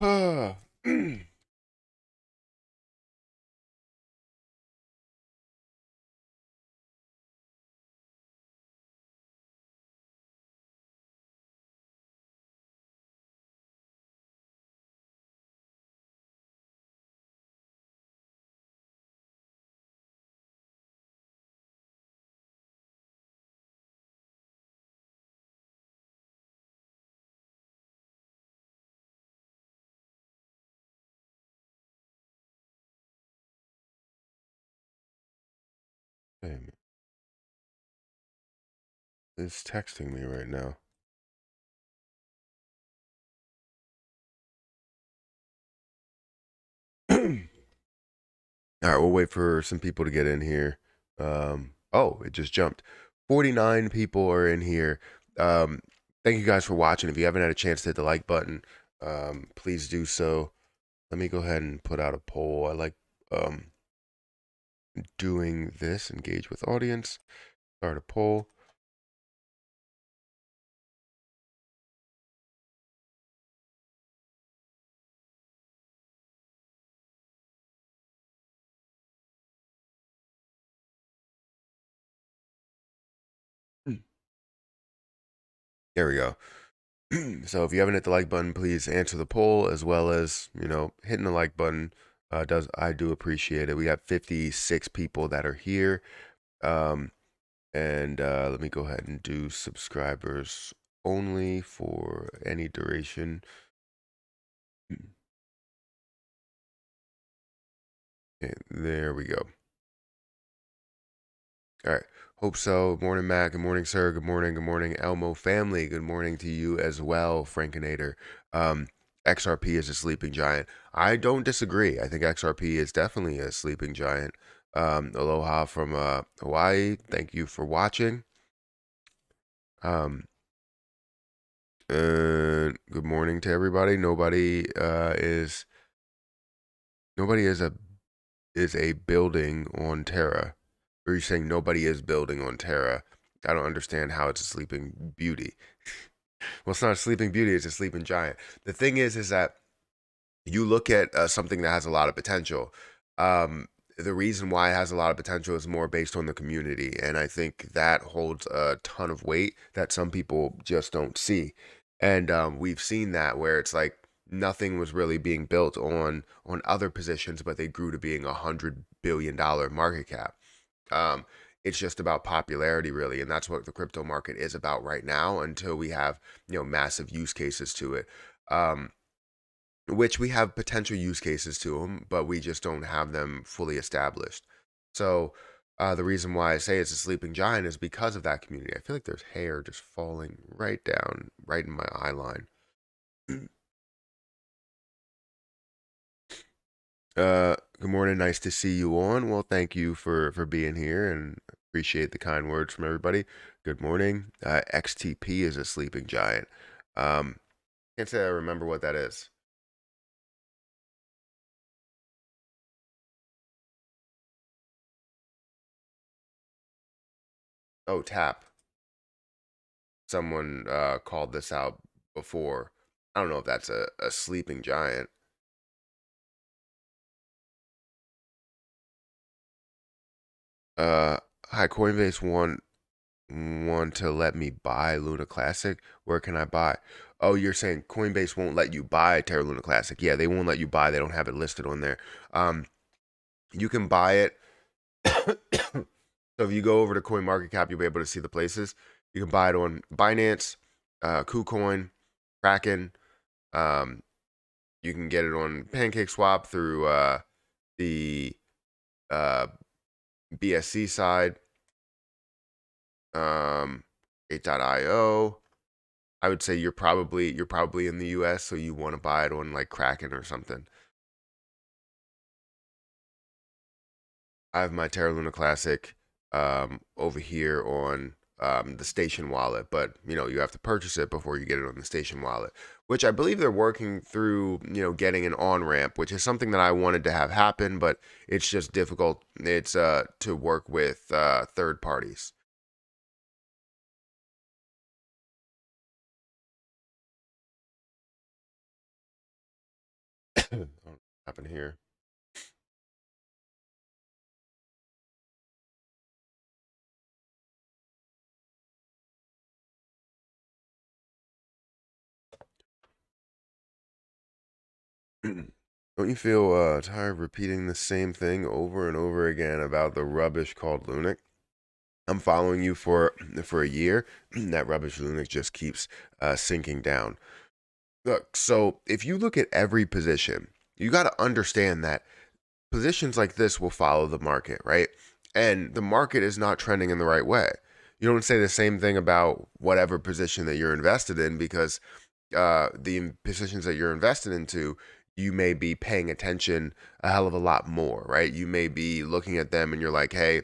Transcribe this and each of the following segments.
Ah. Damn, it's texting me right now. All right, we'll wait for some people to get in here. Oh, it just jumped. 49 people are in here. Thank you guys for watching. If you haven't had a chance to hit the like button, please do so. Let me go ahead and put out a poll. I like doing this. Engage with audience. Start a poll. There we go. So if you haven't hit the like button, please answer the poll, as well as, hitting the like button. I do appreciate it. We got 56 people that are here. And let me go ahead and do subscribers only for any duration. Okay, there we go. All right. Hope so. Good morning, Matt. Good morning, sir. Good morning. Good morning, Elmo family. Good morning to you as well, Frankinator. XRP is a sleeping giant. I don't disagree. I think XRP is definitely a sleeping giant. Aloha from Hawaii. Thank you for watching. Good morning to everybody. Nobody is a building on Terra. Or you're saying nobody is building on Terra. I don't understand how it's a sleeping beauty. Well, it's not a sleeping beauty, it's a sleeping giant. The thing is that you look at something that has a lot of potential. The reason why it has a lot of potential is more based on the community. And I think that holds a ton of weight that some people just don't see. And we've seen that where it's like nothing was really being built on other positions, but they grew to being $100 billion market cap. It's just about popularity, really, and that's what the crypto market is about right now. Until we have massive use cases to it, which we have potential use cases to them, but we just don't have them fully established. So the reason why I say it's a sleeping giant is because of that community. I feel like there's hair just falling right down, right in my eye line. Good morning. Nice to see you on. Well, thank you for being here, and appreciate the kind words from everybody. Good morning. XTP is a sleeping giant. Can't say I remember what that is. Oh, tap. Someone called this out before. I don't know if that's a sleeping giant. Uh, Hi, Coinbase want to let me buy Luna Classic. Where can I buy? Oh, you're saying Coinbase won't let you buy Terra Luna Classic? Yeah, they won't let you buy. They don't have it listed on there. You can buy it. So if you go over to CoinMarketCap, you'll be able to see the places. You can buy it on Binance, KuCoin, Kraken. Um, you can get it on PancakeSwap through the BSC side, 8.io. I would say you're probably in the US, so you want to buy it on like Kraken or something. I have my Terra Luna Classic over here on the station wallet, but you have to purchase it before you get it on the station wallet, which I believe they're working through, getting an on ramp, which is something that I wanted to have happen, but it's just difficult. It's to work with third parties. What happened here? Don't you feel tired of repeating the same thing over and over again about the rubbish called LUNC? I'm following you for a year. That rubbish LUNC just keeps sinking down. Look, so if you look at every position, you got to understand that positions like this will follow the market, right? And the market is not trending in the right way. You don't say the same thing about whatever position that you're invested in, because the positions that you're invested into, you may be paying attention a hell of a lot more, right? You may be looking at them and you're like, hey,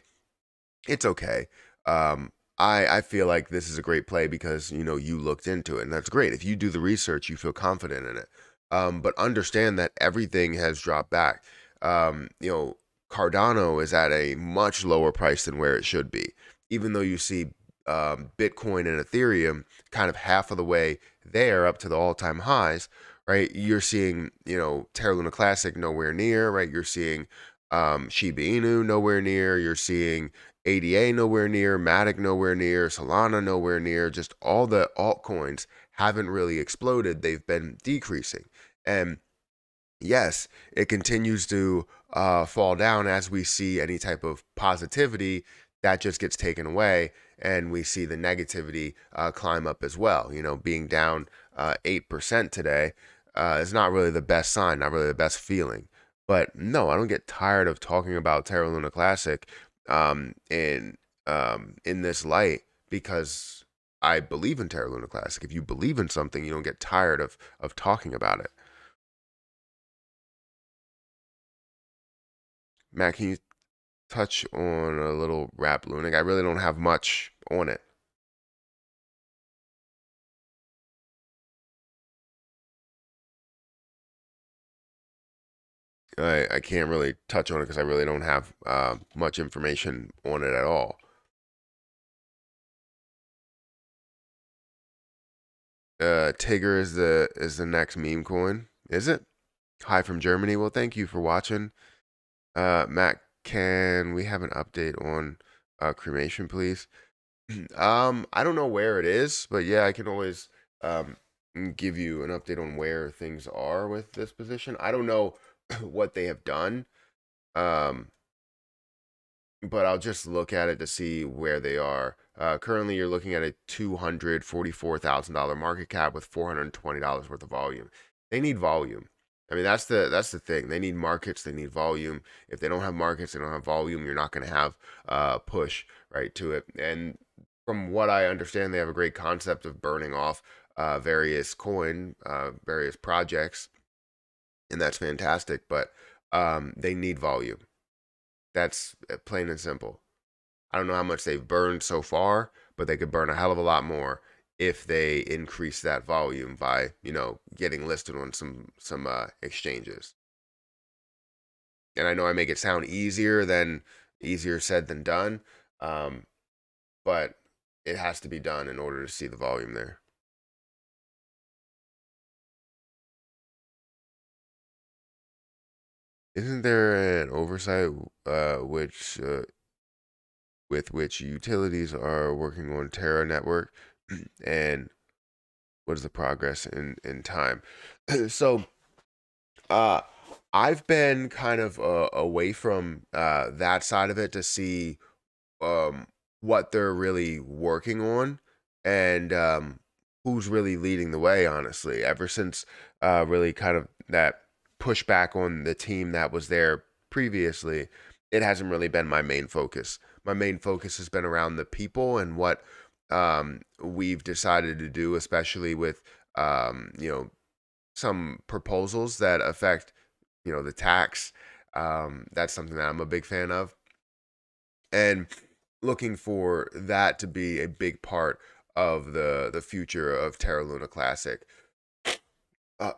it's okay. I feel like this is a great play because you looked into it, and that's great. If you do the research, you feel confident in it. But understand that everything has dropped back. Um, you know, Cardano is at a much lower price than where it should be, even though you see Bitcoin and Ethereum kind of half of the way there up to the all-time highs. Right, you're seeing Terra Luna Classic nowhere near. Right, you're seeing Shiba Inu nowhere near. You're seeing ADA nowhere near, Matic nowhere near, Solana nowhere near. Just all the altcoins haven't really exploded. They've been decreasing. And yes, it continues to fall down as we see any type of positivity that just gets taken away. And we see the negativity climb up as well. Being down 8% today is not really the best sign, not really the best feeling. But no, I don't get tired of talking about Terra Luna Classic in this light, because I believe in Terra Luna Classic. If you believe in something, you don't get tired of talking about it. Matt, can you touch on a little rap Lunic? I really don't have much on it. I can't really touch on it because I really don't have much information on it at all. Tigger is the next meme coin, is it? Hi from Germany. Well, thank you for watching. Matt, can we have an update on cremation, please? I don't know where it is, but yeah, I can always um give you an update on where things are with this position. I don't know what they have done. Um, but I'll just look at it to see where they are. Currently, you're looking at a $244,000 market cap with $420 worth of volume. They need volume. I mean, that's the thing. They need markets. They need volume. If they don't have markets, they don't have volume. You're not going to have push right to it. And from what I understand, they have a great concept of burning off various projects, and that's fantastic. But they need volume. That's plain and simple. I don't know how much they've burned so far, but they could burn a hell of a lot more if they increase that volume by, getting listed on some exchanges. And I know I make it sound easier said than done, um, but it has to be done in order to see the volume there. Isn't there an oversight with which utilities are working on Terra network, and what is the progress in time? So uh I've been kind of away from that side of it to see um what they're really working on, and who's really leading the way, honestly, ever since really kind of that pushback on the team that was there previously. It hasn't really been my main focus. My main focus has been around the people and what we've decided to do, especially with some proposals that affect the tax. That's something that I'm a big fan of. And looking for that to be a big part of the future of Terra Luna Classic. Uh,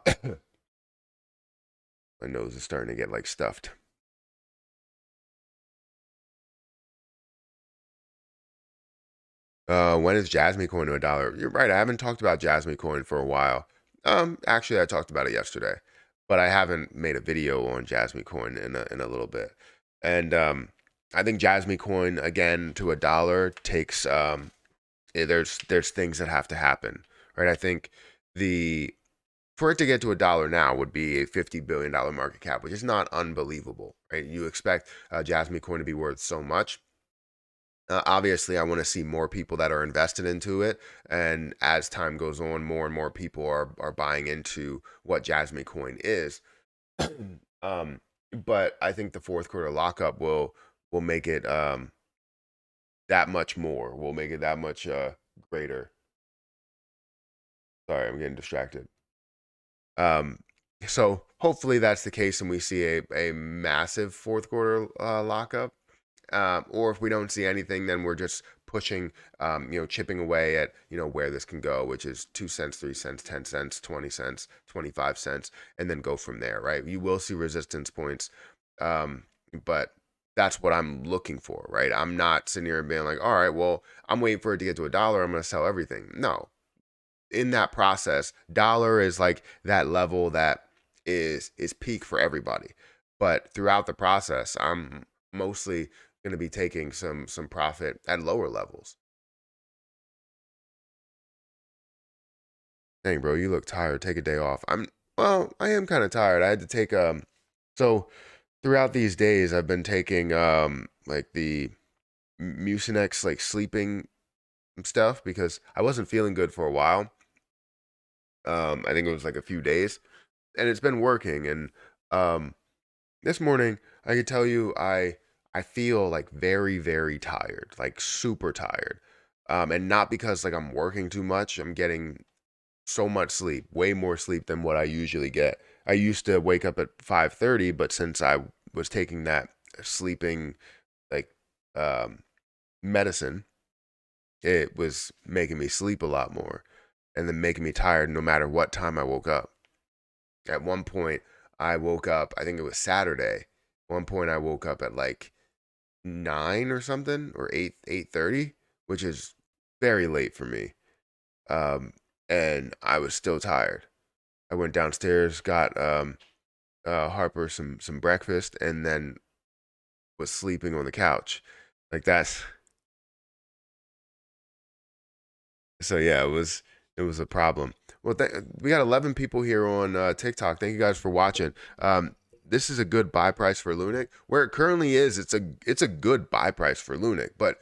my nose is starting to get like stuffed. When is Jasmy coin to $1? You're right. I haven't talked about Jasmy coin for a while. Actually, I talked about it yesterday, but I haven't made a video on Jasmy coin in a little bit. And I think Jasmy coin again to $1 takes there's things that have to happen, right? I think the for it to get to $1 now would be a $50 billion market cap, which is not unbelievable, right? You expect Jasmy coin to be worth so much. Obviously, I want to see more people that are invested into it, and as time goes on, more and more people are buying into what Jasmy coin is. um, but I think the fourth quarter lockup will make it that much more. Will make it that much greater. Sorry, I'm getting distracted. Um, so hopefully that's the case, and we see a massive fourth quarter lockup. Or if we don't see anything, then we're just pushing, chipping away at, where this can go, which is 2 cents, 3 cents, 10 cents, 20 cents, 25 cents, and then go from there, right? You will see resistance points, but that's what I'm looking for, right? I'm not sitting here and being like, all right, well, I'm waiting for it to get to $1. I'm going to sell everything. No, in that process, dollar is like that level that is peak for everybody. But throughout the process, I'm mostly going to be taking some profit at lower levels. Dang, bro, you look tired. Take a day off. I am kind of tired. I had to take so throughout these days I've been taking like the Mucinex like sleeping stuff because I wasn't feeling good for a while. I think it was like a few days, and it's been working. And this morning, I could tell you, I feel like very very tired, like super tired, and not because like I'm working too much. I'm getting so much sleep, way more sleep than what I usually get. I used to wake up at 5:30, but since I was taking that sleeping like um, medicine, it was making me sleep a lot more, and then making me tired no matter what time I woke up. At one point, I woke up, I think it was Saturday. At one point, I woke up at like 9 or something, or 8:30, which is very late for me. Um, and I was still tired. I went downstairs, got Harper some breakfast, and then was sleeping on the couch. Like that's so yeah, it was a problem. Well, we got 11 people here on TikTok. Thank you guys for watching. This is a good buy price for Lunic. Where it currently is, it's a good buy price for Lunic, but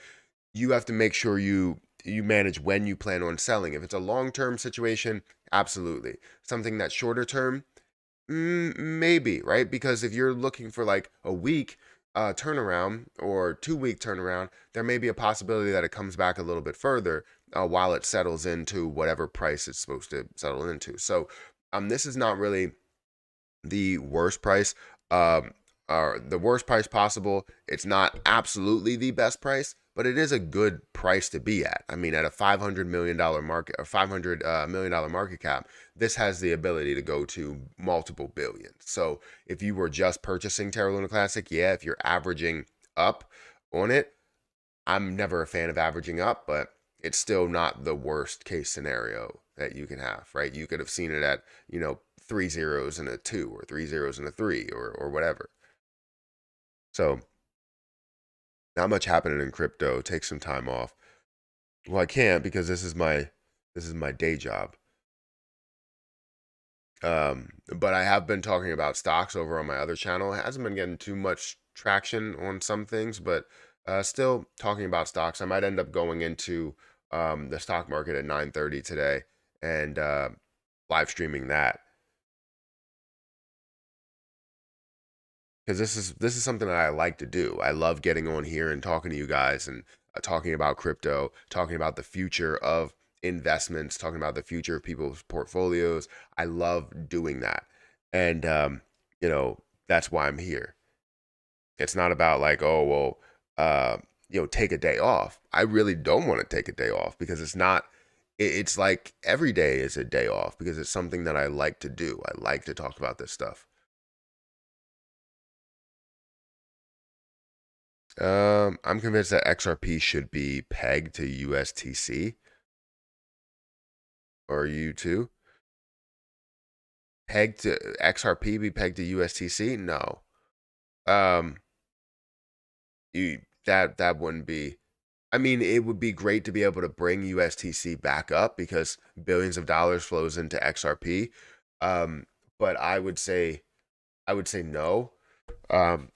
you have to make sure you manage when you plan on selling. If it's a long-term situation, absolutely. Something that's shorter term, maybe, right? Because if you're looking for like a week turnaround or 2 week turnaround, there may be a possibility that it comes back a little bit further while it settles into whatever price it's supposed to settle into. So this is not really the worst price, um, or the worst price possible. It's not absolutely the best price, but it is a good price to be at. I mean, at a $500 million market or $500 million market cap, this has the ability to go to multiple billions. So if you were just purchasing Terra Luna Classic, yeah, if you're averaging up on it, I'm never a fan of averaging up, but it's still not the worst case scenario that you can have, right? You could have seen it at, 3 zeros and a 2 or 3 zeros and a 3 or whatever. So not much happening in crypto. Take some time off. Well, I can't because this is my day job. But I have been talking about stocks over on my other channel. It hasn't been getting too much traction on some things, but still talking about stocks. I might end up going into the stock market at 9:30 today and live streaming that because this is something that I like to do. I love getting on here and talking to you guys and talking about crypto, talking about the future of investments, talking about the future of people's portfolios. I love doing that, and that's why I'm here. It's not about like, oh well, take a day off. I really don't want to take a day off because it's not. It's like every day is a day off because it's something that I like to do. I like to talk about this stuff. I'm convinced that XRP should be pegged to USTC. Or you too? Pegged to XRP be pegged to USTC? No. Um, that wouldn't be. I mean, it would be great to be able to bring USTC back up because billions of dollars flows into XRP. Um, but I would say no. Um,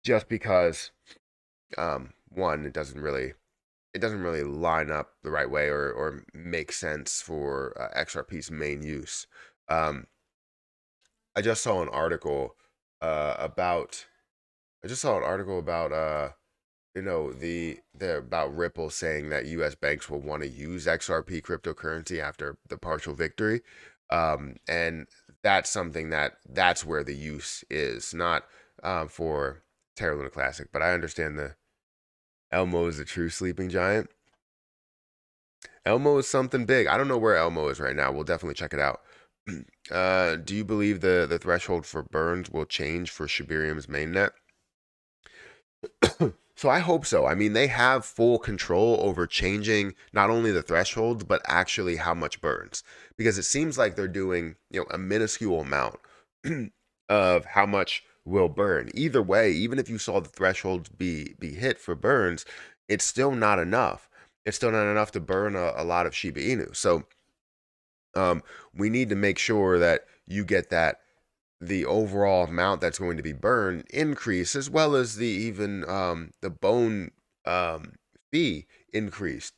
just because one, it doesn't really line up the right way or make sense for XRP's main use. Um, I just saw an article about I just saw an article about the about Ripple saying that U.S. banks will want to use XRP cryptocurrency after the partial victory, and that's something that's where the use is, not for Terra Luna Classic. But I understand the Elmo is the true sleeping giant. Elmo is something big. I don't know where Elmo is right now. We'll definitely check it out. Do you believe the threshold for burns will change for Shibarium's mainnet? So I hope so. I mean, they have full control over changing not only the thresholds, but actually how much burns. Because it seems like they're doing, a minuscule amount of how much will burn. Either way, even if you saw the thresholds be hit for burns, it's still not enough. It's still not enough to burn a lot of Shiba Inu. So we need to make sure that you get the overall amount that's going to be burned increase, as well as the bone fee increased.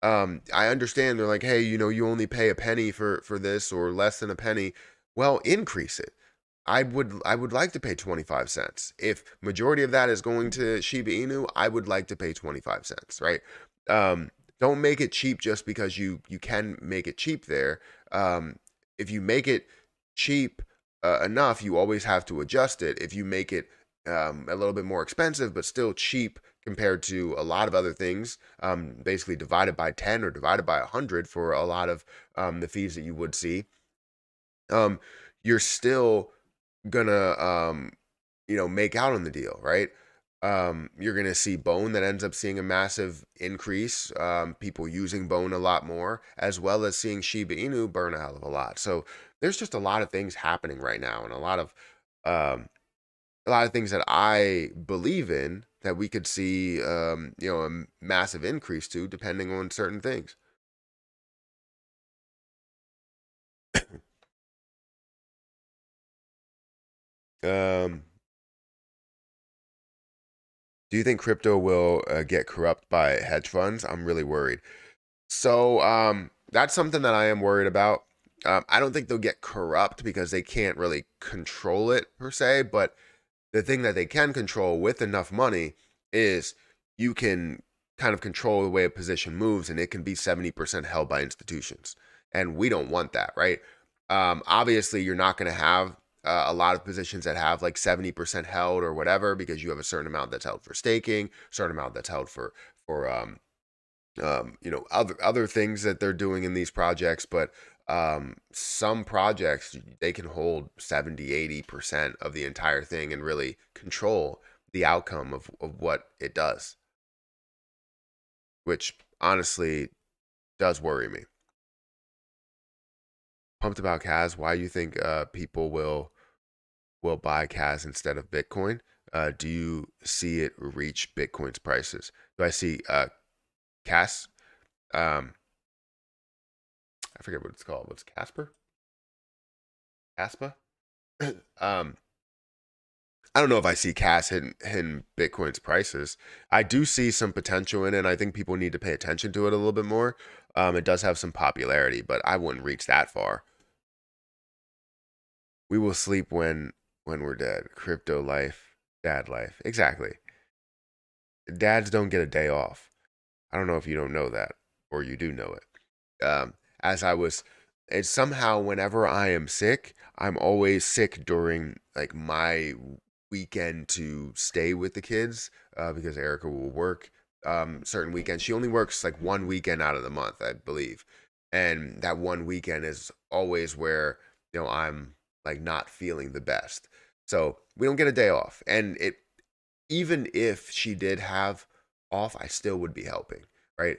I understand they're like, hey, you only pay a penny for this or less than a penny. Well, increase it. I would like to pay 25 cents. If majority of that is going to Shiba Inu, I would like to pay 25 cents, right? Don't make it cheap just because you can make it cheap there. If you make it cheap enough, you always have to adjust it. If you make it a little bit more expensive, but still cheap compared to a lot of other things, basically divided by 10 or divided by 100 for a lot of the fees that you would see, you're still gonna make out on the deal, right? You're gonna see Bone that ends up seeing a massive increase, people using Bone a lot more, as well as seeing Shiba Inu burn a hell of a lot. So there's just a lot of things happening right now, and um, a lot of things that I believe in that we could see, a massive increase to, depending on certain things. Um, do you think crypto will get corrupt by hedge funds? I'm really worried. So that's something that I am worried about. I don't think they'll get corrupt because they can't really control it per se. But the thing that they can control with enough money is you can kind of control the way a position moves, and it can be 70% held by institutions. And we don't want that, right? Obviously, you're not going to have a lot of positions that have like 70% held or whatever, because you have a certain amount that's held for staking, certain amount that's held for other things that they're doing in these projects. But some projects, they can hold 70-80% of the entire thing and really control the outcome of what it does, which honestly does worry me. Pumped about CAS. Why you think people will buy CAS instead of Bitcoin? Do you see it reach Bitcoin's prices? Do I see CAS? um I forget what it's called. What's Casper? Caspa? um I don't know if I see CAS hitting Bitcoin's prices. I do see some potential in it, and I think people need to pay attention to it a little bit more. It does have some popularity, but I wouldn't reach that far. We will sleep when we're dead. Crypto life, dad life. Exactly. Dads don't get a day off. I don't know if you don't know that, or you do know it. As I was, it's somehow whenever I am sick, I'm always sick during like my weekend to stay with the kids because Erica will work certain weekends. She only works like one weekend out of the month, I believe. And that one weekend is always where, I'm like not feeling the best. So we don't get a day off. And even if she did have off, I still would be helping, right?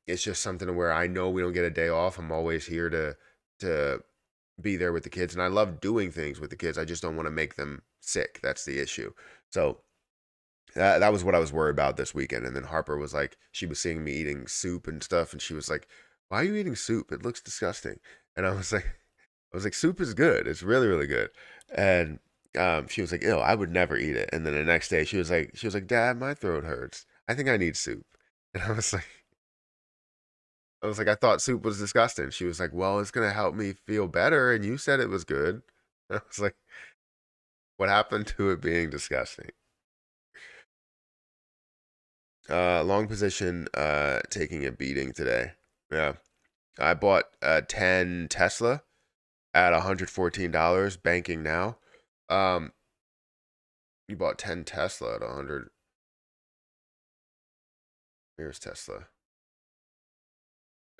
It's just something where I know we don't get a day off. I'm always here to be there with the kids, and I love doing things with the kids. I just don't want to make them sick. That's the issue. So that was what I was worried about this weekend. And then Harper was like, she was seeing me eating soup and stuff, and she was like, "Why are you eating soup? It looks disgusting." And I was like, soup is good. It's really, really good. And she was like, "Ew, I would never eat it." And then the next day, she was like, "Dad, my throat hurts. I think I need soup." And I was like, "I thought soup was disgusting." She was like, "Well, it's gonna help me feel better, and you said it was good." I was like, "What happened to it being disgusting?" Long position, taking a beating today. Yeah, I bought 10 Tesla at $114, banking now. You bought 10 Tesla at 100. Here's Tesla.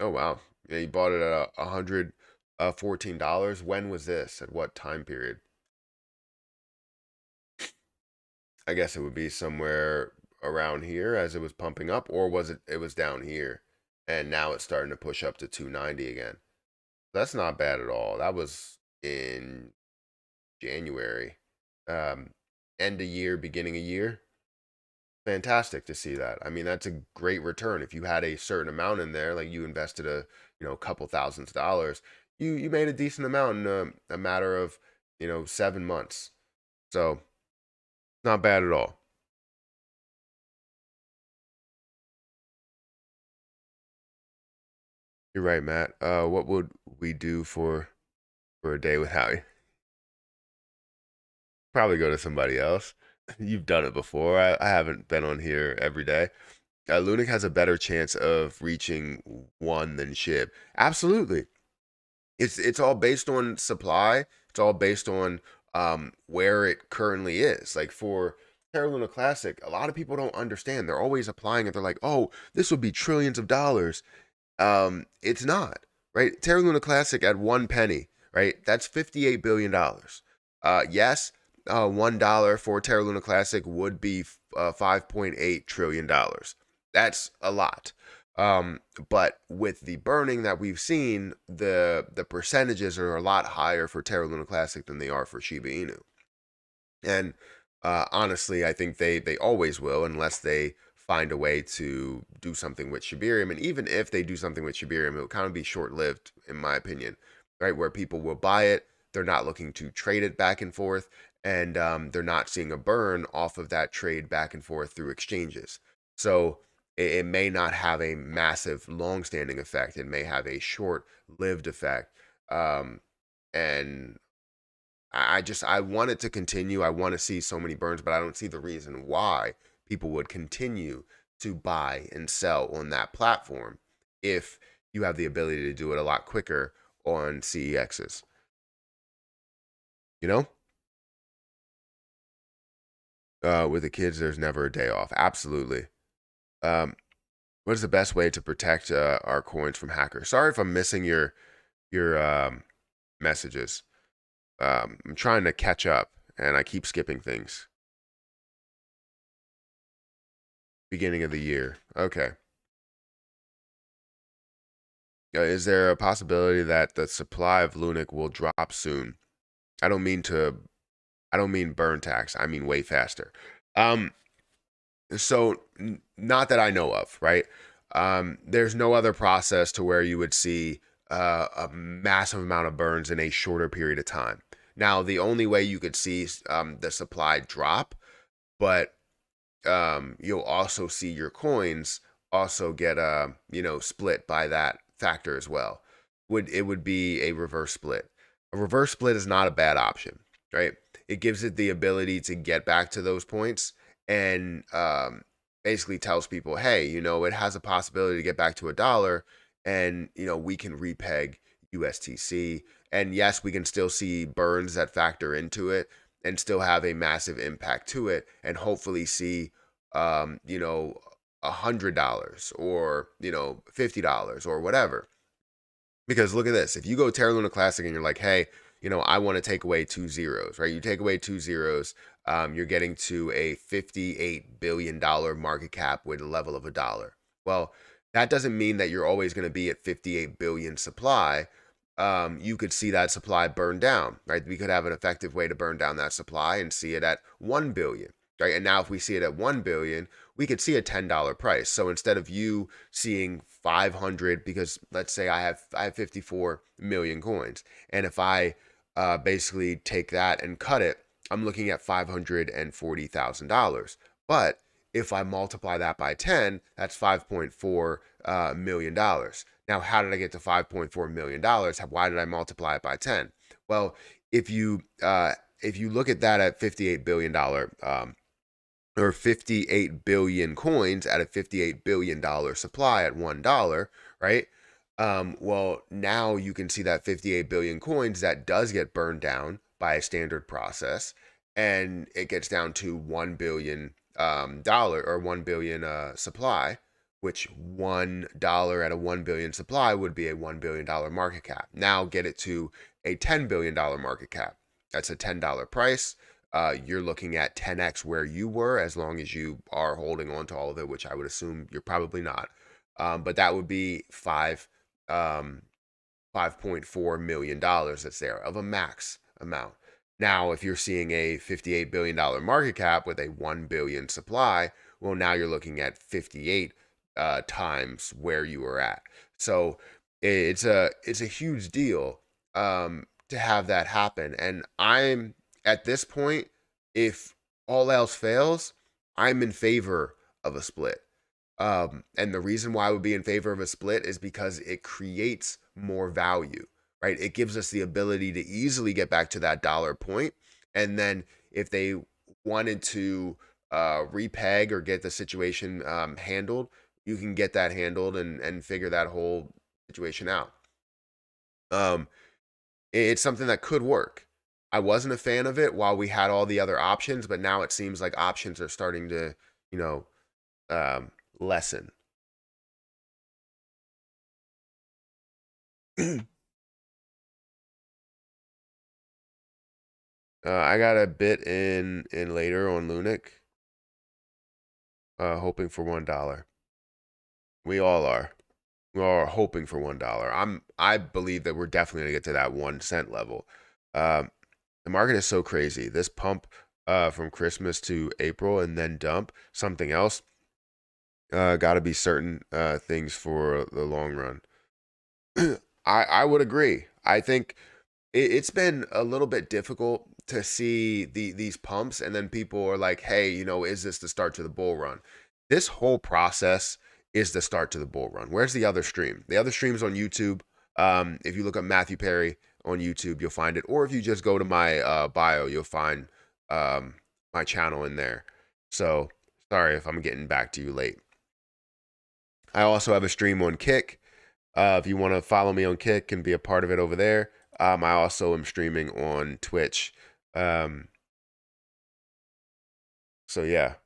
Oh wow, yeah, you bought it at $114. When was this? At what time period? I guess it would be somewhere around here as it was pumping up, or was it was down here and now it's starting to push up to 290 again. That's not bad at all. That was in January. Um End of year, beginning of year. Fantastic to see that. I mean, that's a great return. If you had a certain amount in there, like you invested a couple thousands of dollars, you made a decent amount in a matter of, 7 months. So, not bad at all. You're right, Matt. What would we do for a day without you? Probably go to somebody else. You've done it before. I haven't been on here every day. LUNC has a better chance of reaching one than SHIB. Absolutely. It's all based on supply. It's all based on where it currently is. Like for Terra Luna Classic, a lot of people don't understand. They're always applying it. They're like, "Oh, this would be trillions of dollars." It's not, right? Terra Luna Classic at 1 penny, right? That's $58 billion. Yes, $1 for Terra Luna Classic would be $5.8 trillion. That's a lot. But with the burning that we've seen, the percentages are a lot higher for Terra Luna Classic than they are for Shiba Inu. And honestly, I think they always will, unless they find a way to do something with Shibarium. And even if they do something with Shibarium, it'll kind of be short lived, in my opinion, right? Where people will buy it, they're not looking to trade it back and forth, and they're not seeing a burn off of that trade back and forth through exchanges. So it may not have a massive, long standing effect. It may have a short lived effect. And I want it to continue. I want to see so many burns, but I don't see the reason why people would continue to buy and sell on that platform if you have the ability to do it a lot quicker on CEXs. You know, with the kids, there's never a day off. Absolutely. Um, what is the best way to protect our coins from hackers? Sorry if I'm missing your messages. I'm trying to catch up, and I keep skipping things. Beginning of the year. Okay. Is there a possibility that the supply of LUNC will drop soon? I don't mean to. I don't mean burn tax. I mean way faster. Um. So not that I know of, right? There's no other process to where you would see a massive amount of burns in a shorter period of time. Now, the only way you could see the supply drop, but you'll also see your coins also get split by that factor as well. Would be a reverse split. A reverse split is not a bad option, right? It gives it the ability to get back to those points and basically tells people, hey, it has a possibility to get back to $1, and we can repeg USTC. And yes, we can still see burns that factor into it, and still have a massive impact to it, and hopefully see, you know, $100 or, you know, $50 or whatever. Because look at this. If you go Terra Luna Classic and you're like, hey, you know, I want to take away 2 zeros, right? You take away 2 zeros, you're getting to a $58 billion market cap with a level of $1. Well, that doesn't mean that you're always going to be at 58 billion supply. You could see that supply burn down, right? We could have an effective way to burn down that supply and see it at 1 billion, right? And now if we see it at 1 billion, we could see a $10 price. So instead of you seeing 500, because let's say I have 54 million coins, and if I basically take that and cut it, I'm looking at $540,000. But if I multiply that by 10, that's $5.4 million. Now, how did I get to $5.4 million? Why did I multiply it by 10? Well, if you look at that at $58 billion, or 58 billion coins at a $58 billion supply at $1, right? Well, now you can see that 58 billion coins, that does get burned down by a standard process, and it gets down to $1 billion or 1 billion supply, which $1 at a 1 billion supply would be a $1 billion market cap. Now get it to a $10 billion market cap. That's a $10 price. You're looking at 10x where you were, as long as you are holding on to all of it, which I would assume you're probably not. But that would be $5.4 million that's there of a max amount. Now, if you're seeing a $58 billion market cap with a 1 billion supply, well, now you're looking at 58 times where you were at. So it's a huge deal to have that happen. And I'm at this point, if all else fails, I'm in favor of a split. And the reason why I would be in favor of a split is because it creates more value, right? It gives us the ability to easily get back to that dollar point. And then if they wanted to repeg or get the situation handled, you can get that handled and figure that whole situation out. It's something that could work. I wasn't a fan of it while we had all the other options, but now it seems like options are starting to, you know, lessen. I got a bit in later on LUNC, hoping for $1. We all are. We all are hoping for $1. I believe that we're definitely gonna get to that 1 cent level. The market is so crazy. This pump from Christmas to April and then dump something else. Got to be certain things for the long run. I would agree. I think it's been a little bit difficult to see these pumps, and then people are like, hey, you know, is this the start to the bull run? This whole process is the start to the bull run. Where's the other stream? The other stream's on YouTube. If you look up Matthew Perry on YouTube, you'll find it. Or if you just go to my bio, you'll find my channel in there. So sorry if I'm getting back to you late. I also have a stream on Kick. If you want to follow me on Kick and be a part of it over there. I also am streaming on Twitch. So yeah.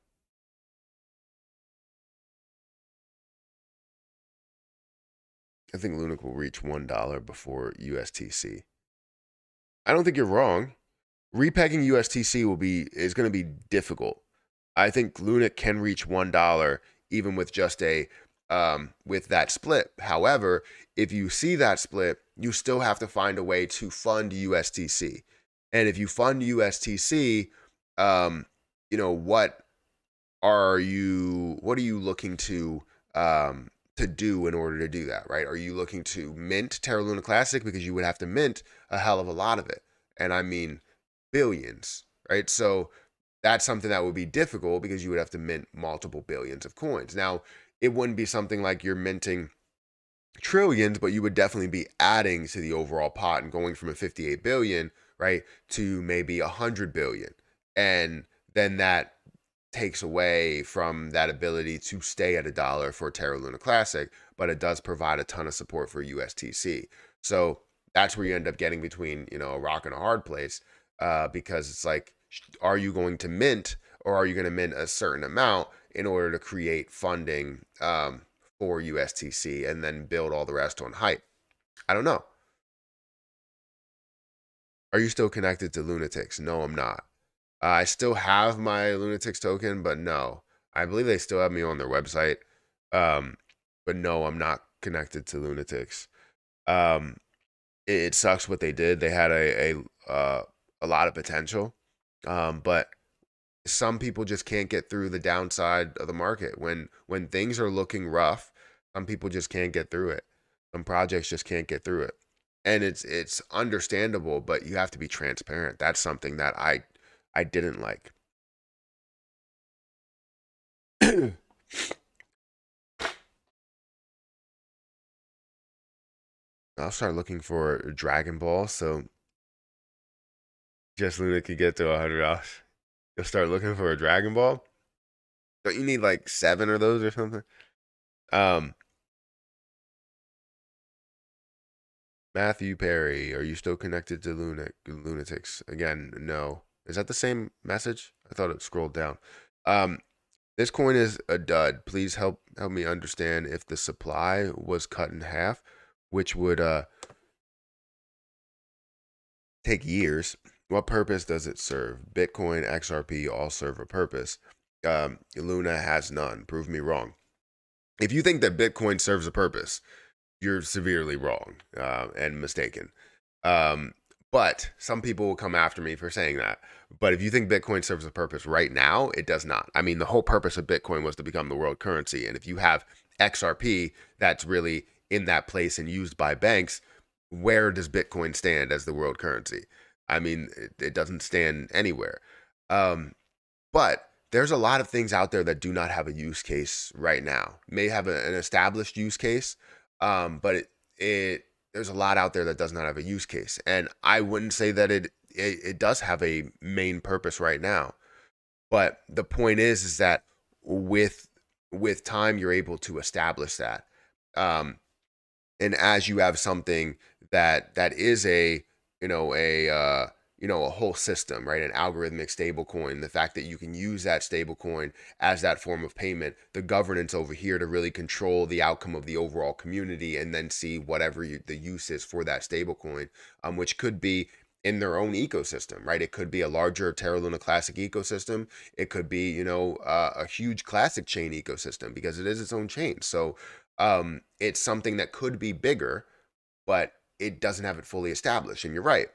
I think LUNC will reach $1 before USTC. I don't think you're wrong. Repegging USTC is going to be difficult. I think LUNC can reach $1 even with just a with that split. However, if you see that split, you still have to find a way to fund USTC. And if you fund USTC, you know, what are you looking to do in order to do that, right? Are you looking to mint Terra Luna Classic? Because you would have to mint a hell of a lot of it. And I mean billions, right? So that's something that would be difficult because you would have to mint multiple billions of coins. Now, it wouldn't be something like you're minting trillions, but you would definitely be adding to the overall pot and going from a 58 billion, right, to maybe 100 billion. And then that takes away from that ability to stay at $1 for Terra Luna Classic, but it does provide a ton of support for USTC. So that's where you end up getting between, you know, a rock and a hard place, because it's like, Are you going to mint, or are you going to mint a certain amount in order to create funding for USTC and then build all the rest on hype? I don't know. Are you still connected to Lunatics? No, I'm not. I still have my Lunatics token, but no. I believe they still have me on their website. Um, but no, I'm not connected to Lunatics. It sucks what they did. They had a lot of potential, but some people just can't get through the downside of the market. When things are looking rough, some people just can't get through it. Some projects just can't get through it. And it's understandable, but you have to be transparent. That's something that I didn't like. I'll start looking for Dragon Ball so Just Luna could get to $100. You'll start looking for a Dragon Ball. Don't you need like 7 of those or something? Um, Matthew Perry, are you still connected to Lunatics? Again, no. Is that the same message? I thought it scrolled down. Um, this coin is a dud. Please help me understand if the supply was cut in half, which would take years. What purpose does it serve? Bitcoin, XRP all serve a purpose. Luna has none. Prove me wrong. If you think that Bitcoin serves a purpose, you're severely wrong and mistaken. But some people will come after me for saying that. But if you think Bitcoin serves a purpose right now, it does not. I mean, the whole purpose of Bitcoin was to become the world currency. And if you have XRP that's really in that place and used by banks, where does Bitcoin stand as the world currency? I mean, it doesn't stand anywhere. But there's a lot of things out there that do not have a use case right now. May have an established use case, but there's a lot out there that does not have a use case. And I wouldn't say that it does have a main purpose right now. But the point is that with time, you're able to establish that. And as you have something that is a a whole system, right? An algorithmic stable coin, the fact that you can use that stable coin as that form of payment, the governance over here to really control the outcome of the overall community, and then see whatever the use is for that stable coin, which could be in their own ecosystem, right? It could be a larger Terra Luna Classic ecosystem. It could be, a huge Classic chain ecosystem, because it is its own chain. So it's something that could be bigger, but it doesn't have it fully established. And you're right.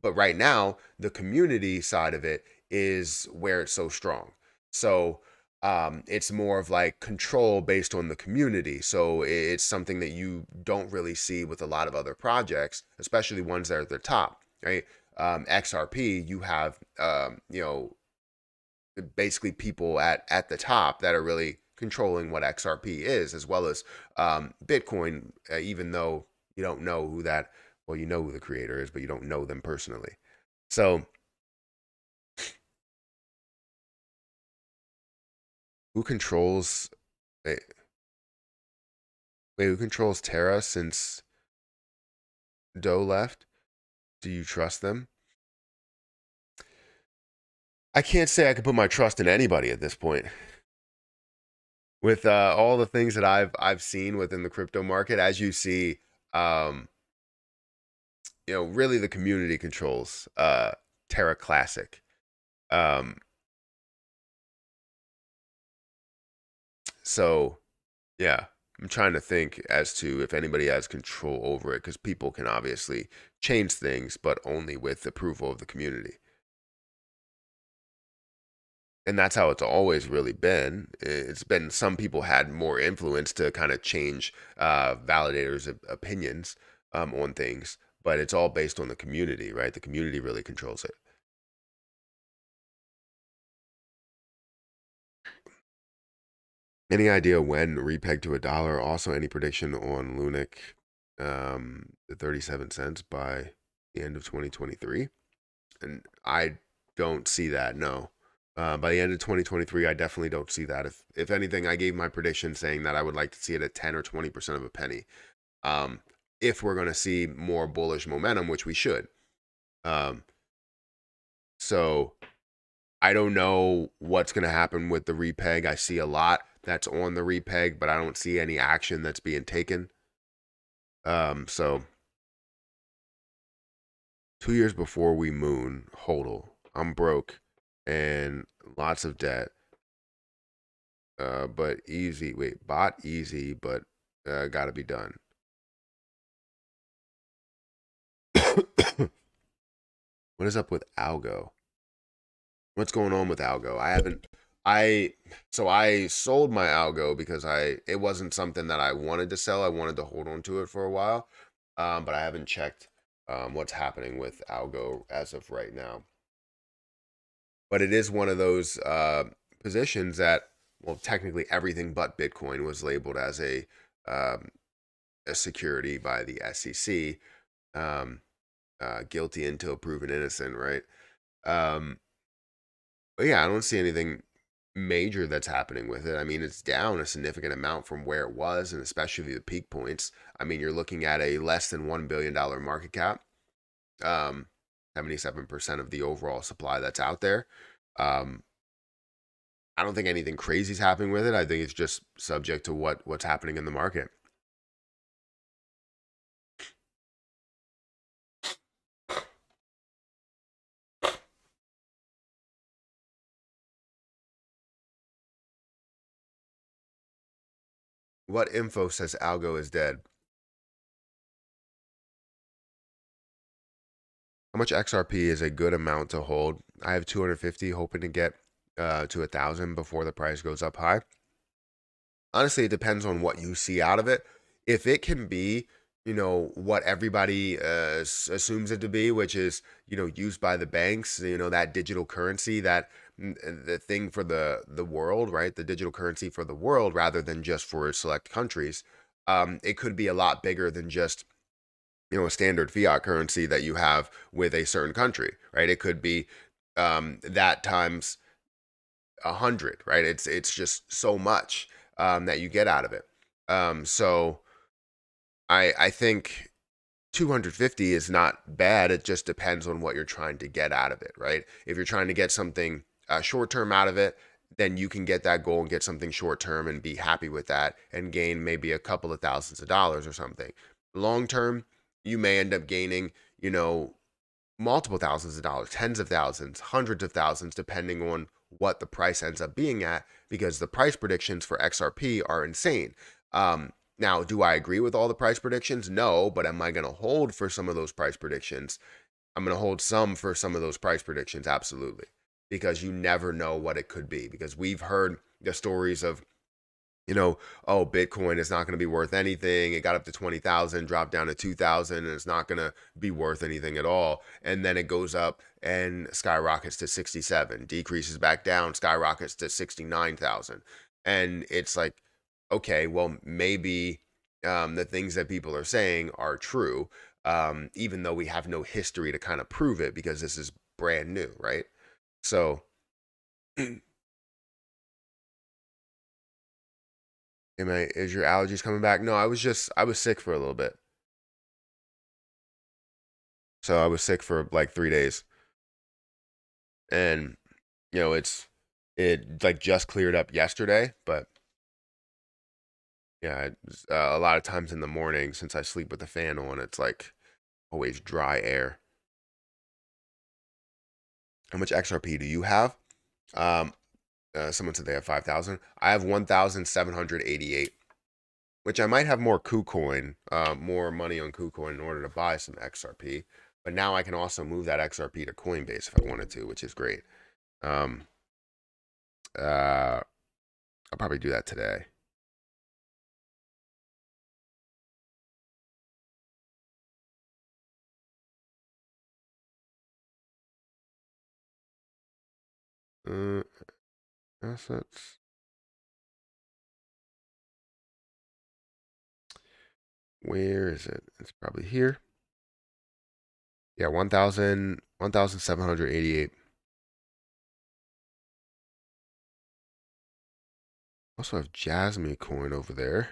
But right now, the community side of it is where it's so strong. So it's more of like control based on the community. So it's something that you don't really see with a lot of other projects, especially ones that are at the top, right? XRP, you have, basically people at the top that are really controlling what XRP is, as well as Bitcoin, even though you don't know who that, well, you know who the creator is, but you don't know them personally. So who controls, wait, who controls Terra since Doe left? Do you trust them? I can't say I can put my trust in anybody at this point. With all the things that I've seen within the crypto market, as you see, really the community controls Terra Classic. So yeah, I'm trying to think as to if anybody has control over it, because people can obviously change things, but only with approval of the community. And that's how it's always really been. It's been some people had more influence to kind of change validators' opinions on things, but it's all based on the community, right? The community really controls it. Any idea when repeg to $1? Also, any prediction on LUNC, the 37 cents by the end of 2023? And I don't see that, no. By the end of 2023, I definitely don't see that. If anything, I gave my prediction saying that I would like to see it at 10 or 20% of a penny. If we're going to see more bullish momentum, which we should. So I don't know what's going to happen with the repeg. I see a lot that's on the repeg, but I don't see any action that's being taken. So 2 years before we moon, hodl. I'm broke and lots of debt. But easy. Wait, bot easy, but gotta be done. What is up with algo? What's going on with algo? I sold my algo because it wasn't something that I wanted to sell. I wanted to hold on to it for a while. But I haven't checked what's happening with algo as of right now. But it is one of those positions that, well, technically everything but Bitcoin was labeled as a security by the SEC. Guilty until proven innocent, right? But yeah, I don't see anything major that's happening with it. I mean, it's down a significant amount from where it was, and especially the peak points. I mean, you're looking at a less than $1 billion market cap, 77% of the overall supply that's out there. I don't think anything crazy is happening with it. I think it's just subject to what's happening in the market. What info says algo is dead? How much XRP is a good amount to hold? I have 250, hoping to get to 1,000 before the price goes up high. Honestly, it depends on what you see out of it. If it can be, what everybody assumes it to be, which is, used by the banks, that digital currency, that the thing for the world, right? The digital currency for the world rather than just for select countries. It could be a lot bigger than just, a standard fiat currency that you have with a certain country, right? It could be that times 100, right? It's just so much that you get out of it. So I think 250 is not bad. It just depends on what you're trying to get out of it, right? If you're trying to get something short term out of it, then you can get that goal and get something short term and be happy with that and gain maybe a couple of thousands of dollars or something. Long term, you may end up gaining, multiple thousands of dollars, tens of thousands, hundreds of thousands, depending on what the price ends up being at, because the price predictions for XRP are insane. Now, do I agree with all the price predictions? No, but am I going to hold for some of those price predictions? I'm going to hold some for some of those price predictions, absolutely, because you never know what it could be. Because we've heard the stories of, oh, Bitcoin is not going to be worth anything. It got up to 20,000, dropped down to 2,000, and it's not going to be worth anything at all. And then it goes up and skyrockets to 67, decreases back down, skyrockets to 69,000. And it's like, okay, well, maybe the things that people are saying are true, even though we have no history to kind of prove it because this is brand new, right? So, is your allergies coming back? No, I was sick for a little bit. So I was sick for like 3 days, and it like just cleared up yesterday. But yeah, a lot of times in the morning, since I sleep with the fan on, it's like always dry air. How much XRP do you have? Um, Someone said they have 5,000. I have 1,788, which I might have more KuCoin, more money on KuCoin in order to buy some XRP. But now I can also move that XRP to Coinbase if I wanted to, which is great. Um, I'll probably do that today. Uh, Assets. Where is it? It's probably here. Yeah, 1,788. Also have Jasmy coin over there.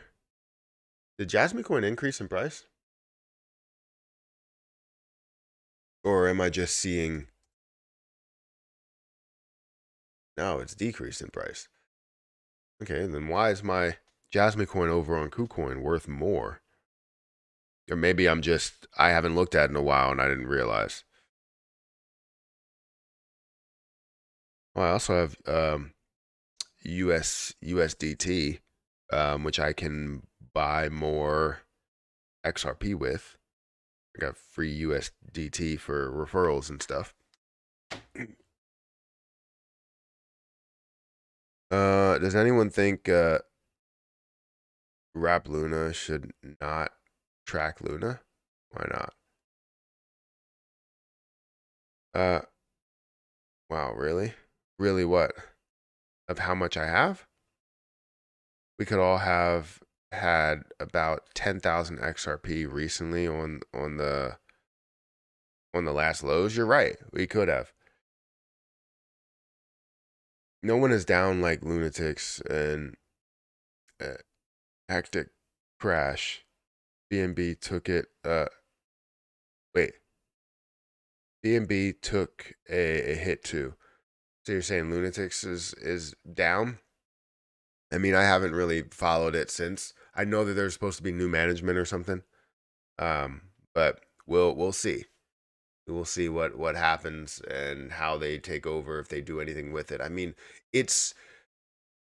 Did Jasmy coin increase in price? Or am I just seeing No, it's decreased in price. Okay, then why is my Jasmine coin over on KuCoin worth more? Or maybe I haven't looked at it in a while and I didn't realize. Well, I also have USDT, which I can buy more XRP with. I got free USDT for referrals and stuff. Does anyone think Rap Luna should not track Luna? Why not? Wow, really? Really what? Of how much I have? We could all have had about 10,000 XRP recently on the last lows. You're right. We could have. No one is down like lunatics and hectic crash. BNB took it. Wait. BNB took a hit too. So you're saying lunatics is down? I mean, I haven't really followed it since. I know that there's supposed to be new management or something. But we'll see. We'll see what happens and how they take over, if they do anything with it. I mean,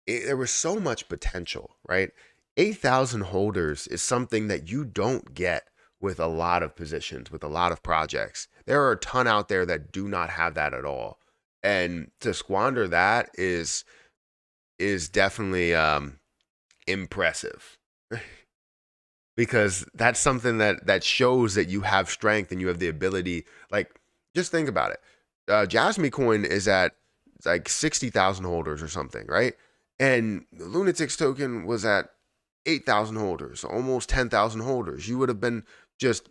there was so much potential, right? 8,000 holders is something that you don't get with a lot of positions, with a lot of projects. There are a ton out there that do not have that at all. And to squander that is definitely impressive. Because that's something that shows that you have strength and you have the ability. Like, just think about it. Jasmy coin is at like 60,000 holders or something, right? And the lunatics token was at 8,000 holders, almost 10,000 holders. You would have been just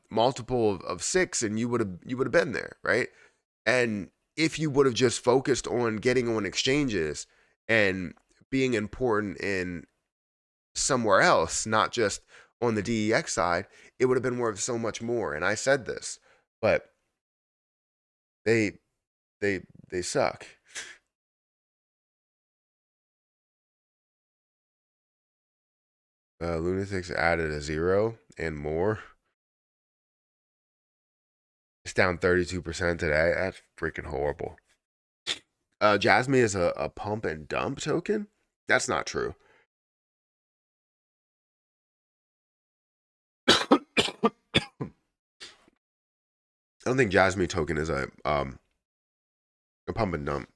multiple of 6, and you would have been there, right? And if you would have just focused on getting on exchanges and being important in somewhere else, not just on the DEX side, it would have been worth so much more. And I said this, but they suck. Lunatics added a 0 and more. It's down 32% today. That's freaking horrible. Jasmy is a pump and dump token. That's not true. I don't think Jasmy token is a pump and dump.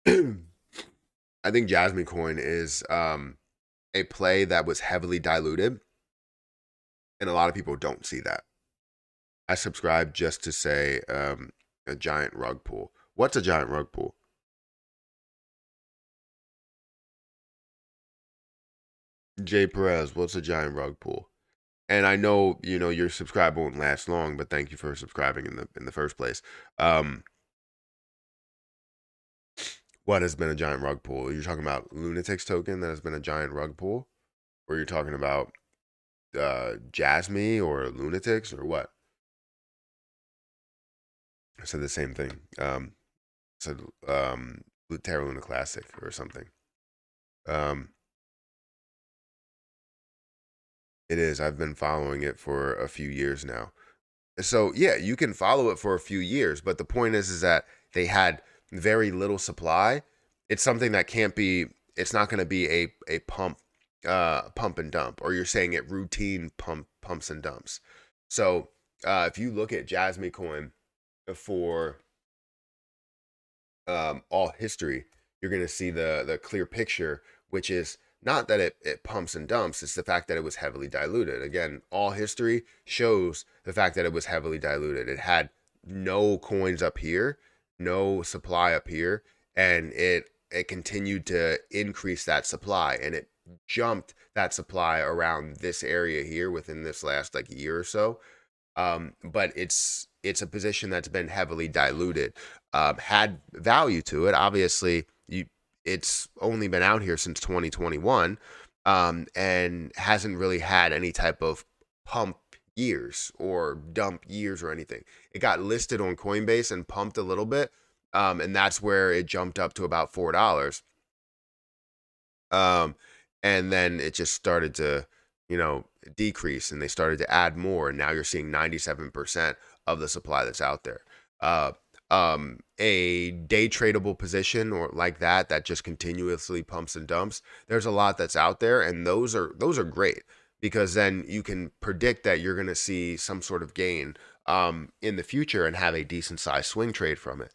I think Jasmy coin is a play that was heavily diluted, and a lot of people don't see that. I subscribe just to say a giant rug pull. What's a giant rug pull? Jay Perez, what's a giant rug pull? And I know, your subscribe won't last long, but thank you for subscribing in the first place. What has been a giant rug pull? You're talking about lunatics token that has been a giant rug pull? Or you're talking about Jasmy or lunatics or what? I said the same thing. Said Terra Luna Classic or something. It is. I've been following it for a few years now. So yeah, you can follow it for a few years, but the point is that they had very little supply. It's something that can't be. It's not going to be a pump and dump, or you're saying it routine pumps and dumps. So if you look at Jasmy coin for all history, you're going to see the clear picture, which is not that it pumps and dumps. It's the fact that it was heavily diluted. Again, all history shows the fact that it was heavily diluted. It had no coins up here, no supply up here, and it continued to increase that supply, and it jumped that supply around this area here within this last like year or so. But it's a position that's been heavily diluted. Had value to it, obviously. It's only been out here since 2021, and hasn't really had any type of pump years or dump years or anything. It got listed on Coinbase and pumped a little bit, And that's where it jumped up to about $4. And then it just started to, decrease, and they started to add more. And now you're seeing 97% of the supply that's out there. Uh, a day tradable position or like that just continuously pumps and dumps. There's a lot that's out there, and those are great because then you can predict that you're going to see some sort of gain in the future and have a decent size swing trade from it.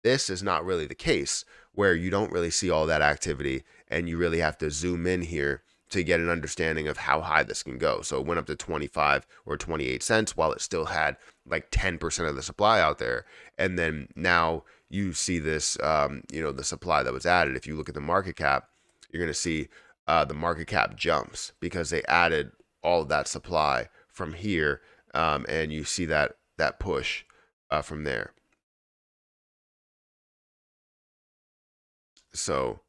This is not really the case where you don't really see all that activity and you really have to zoom in here to get an understanding of how high this can go. So it went up to 25 or 28 cents while it still had like 10% of the supply out there. And then now you see this, the supply that was added. If you look at the market cap, you're going to see the market cap jumps because they added all of that supply from here. And you see that push from there. So,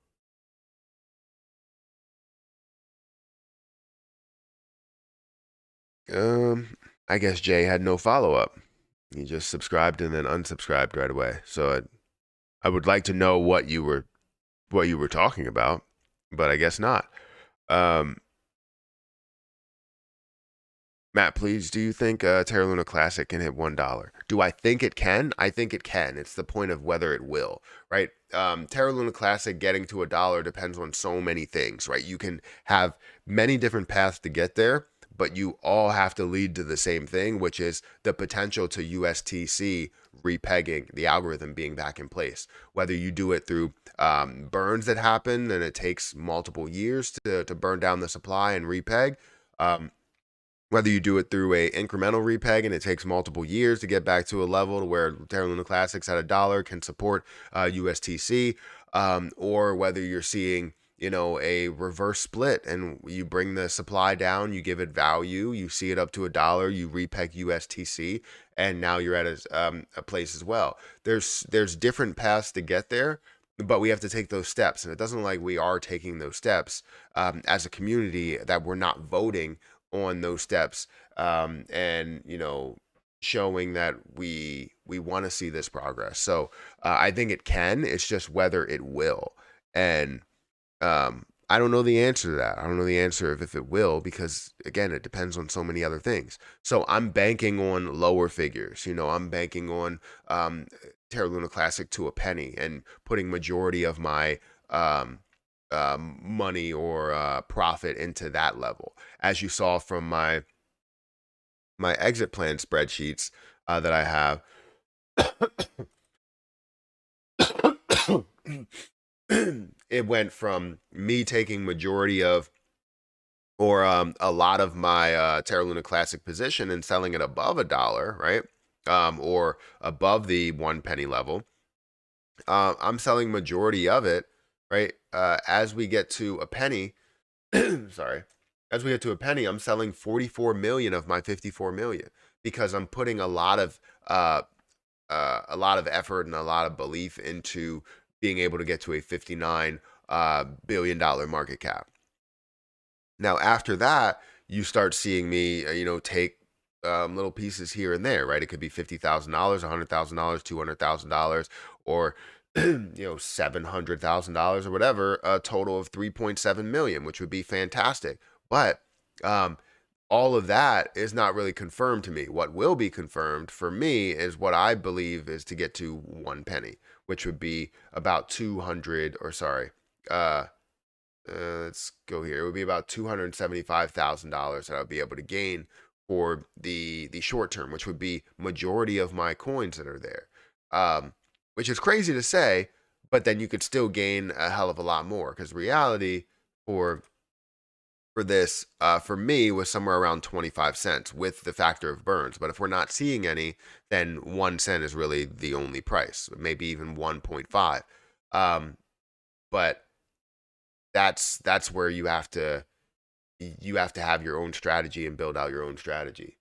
I guess Jay had no follow up. He just subscribed and then unsubscribed right away. So I would like to know what you were talking about, but I guess not. Matt, please, do you think Terra Luna Classic can hit $1? Do I think it can? I think it can. It's the point of whether it will, right? Terra Luna Classic getting to $1 depends on so many things, right? You can have many different paths to get there, but you all have to lead to the same thing, which is the potential to USTC repegging, the algorithm being back in place. Whether you do it through burns that happen and it takes multiple years to burn down the supply and repeg, whether you do it through a incremental repeg and it takes multiple years to get back to a level to where Terra Luna Classics at $1 can support USTC, or whether you're seeing a reverse split and you bring the supply down, you give it value, you see it up to $1, you repeg USTC, and now you're at a place as well. There's different paths to get there, but we have to take those steps, and it doesn't look like we are taking those steps as a community, that we're not voting on those steps, and showing that we want to see this progress. So I think it can. It's just whether it will, and I don't know the answer to that. I don't know the answer of if it will, because again, it depends on so many other things. So I'm banking on lower figures. I'm banking on Terra Luna Classic to a penny and putting majority of my money or profit into that level, as you saw from my exit plan spreadsheets that I have. It went from me taking majority of, or a lot of my Terra Luna Classic position and selling it above $1, right? Or above the 1 penny level. I'm selling majority of it, right? As we get to a penny, sorry, as we get to a penny, I'm selling 44 million of my 54 million because I'm putting a lot of effort and a lot of belief into being able to get to a $59 billion market cap. Now, after that, you start seeing me, take little pieces here and there, right? It could be $50,000, $100,000, $200,000, or $700,000 or whatever, a total of 3.7 million, which would be fantastic. But all of that is not really confirmed to me. What will be confirmed for me is what I believe is to get to 1 penny, which would be about 200, or sorry, let's go here. It would be about $275,000 that I would be able to gain for the short term, which would be majority of my coins that are there. Which is crazy to say, but then you could still gain a hell of a lot more, because reality for this, for me, was somewhere around 25 cents with the factor of burns. But if we're not seeing any, then 1 cent is really the only price, maybe even 1.5. But that's where you have to have your own strategy and build out your own strategy.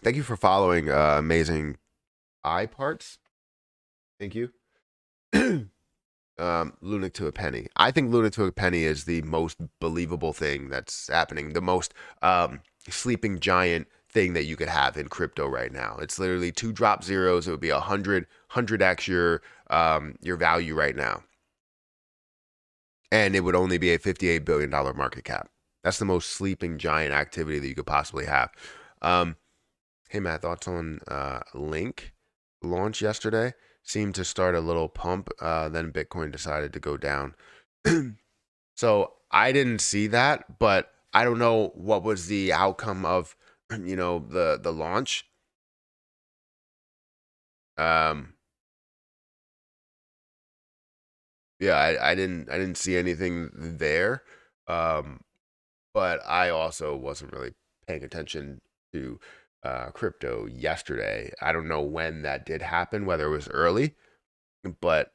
Thank you for following, amazing eye parts. Thank you. LUNC to a penny. I think LUNC to a penny is the most believable thing that's happening. The most sleeping giant thing that you could have in crypto right now. It's literally 2 drop zeros. It would be 100x your value right now, and it would only be a $58 billion market cap. That's the most sleeping giant activity that you could possibly have. Hey Matt, thoughts on LUNC launch yesterday? Seemed to start a little pump, then Bitcoin decided to go down. So I didn't see that, but I don't know what was the outcome of the launch. Yeah, I didn't see anything there. But I also wasn't really paying attention to crypto yesterday. I don't know when that did happen, whether it was early, but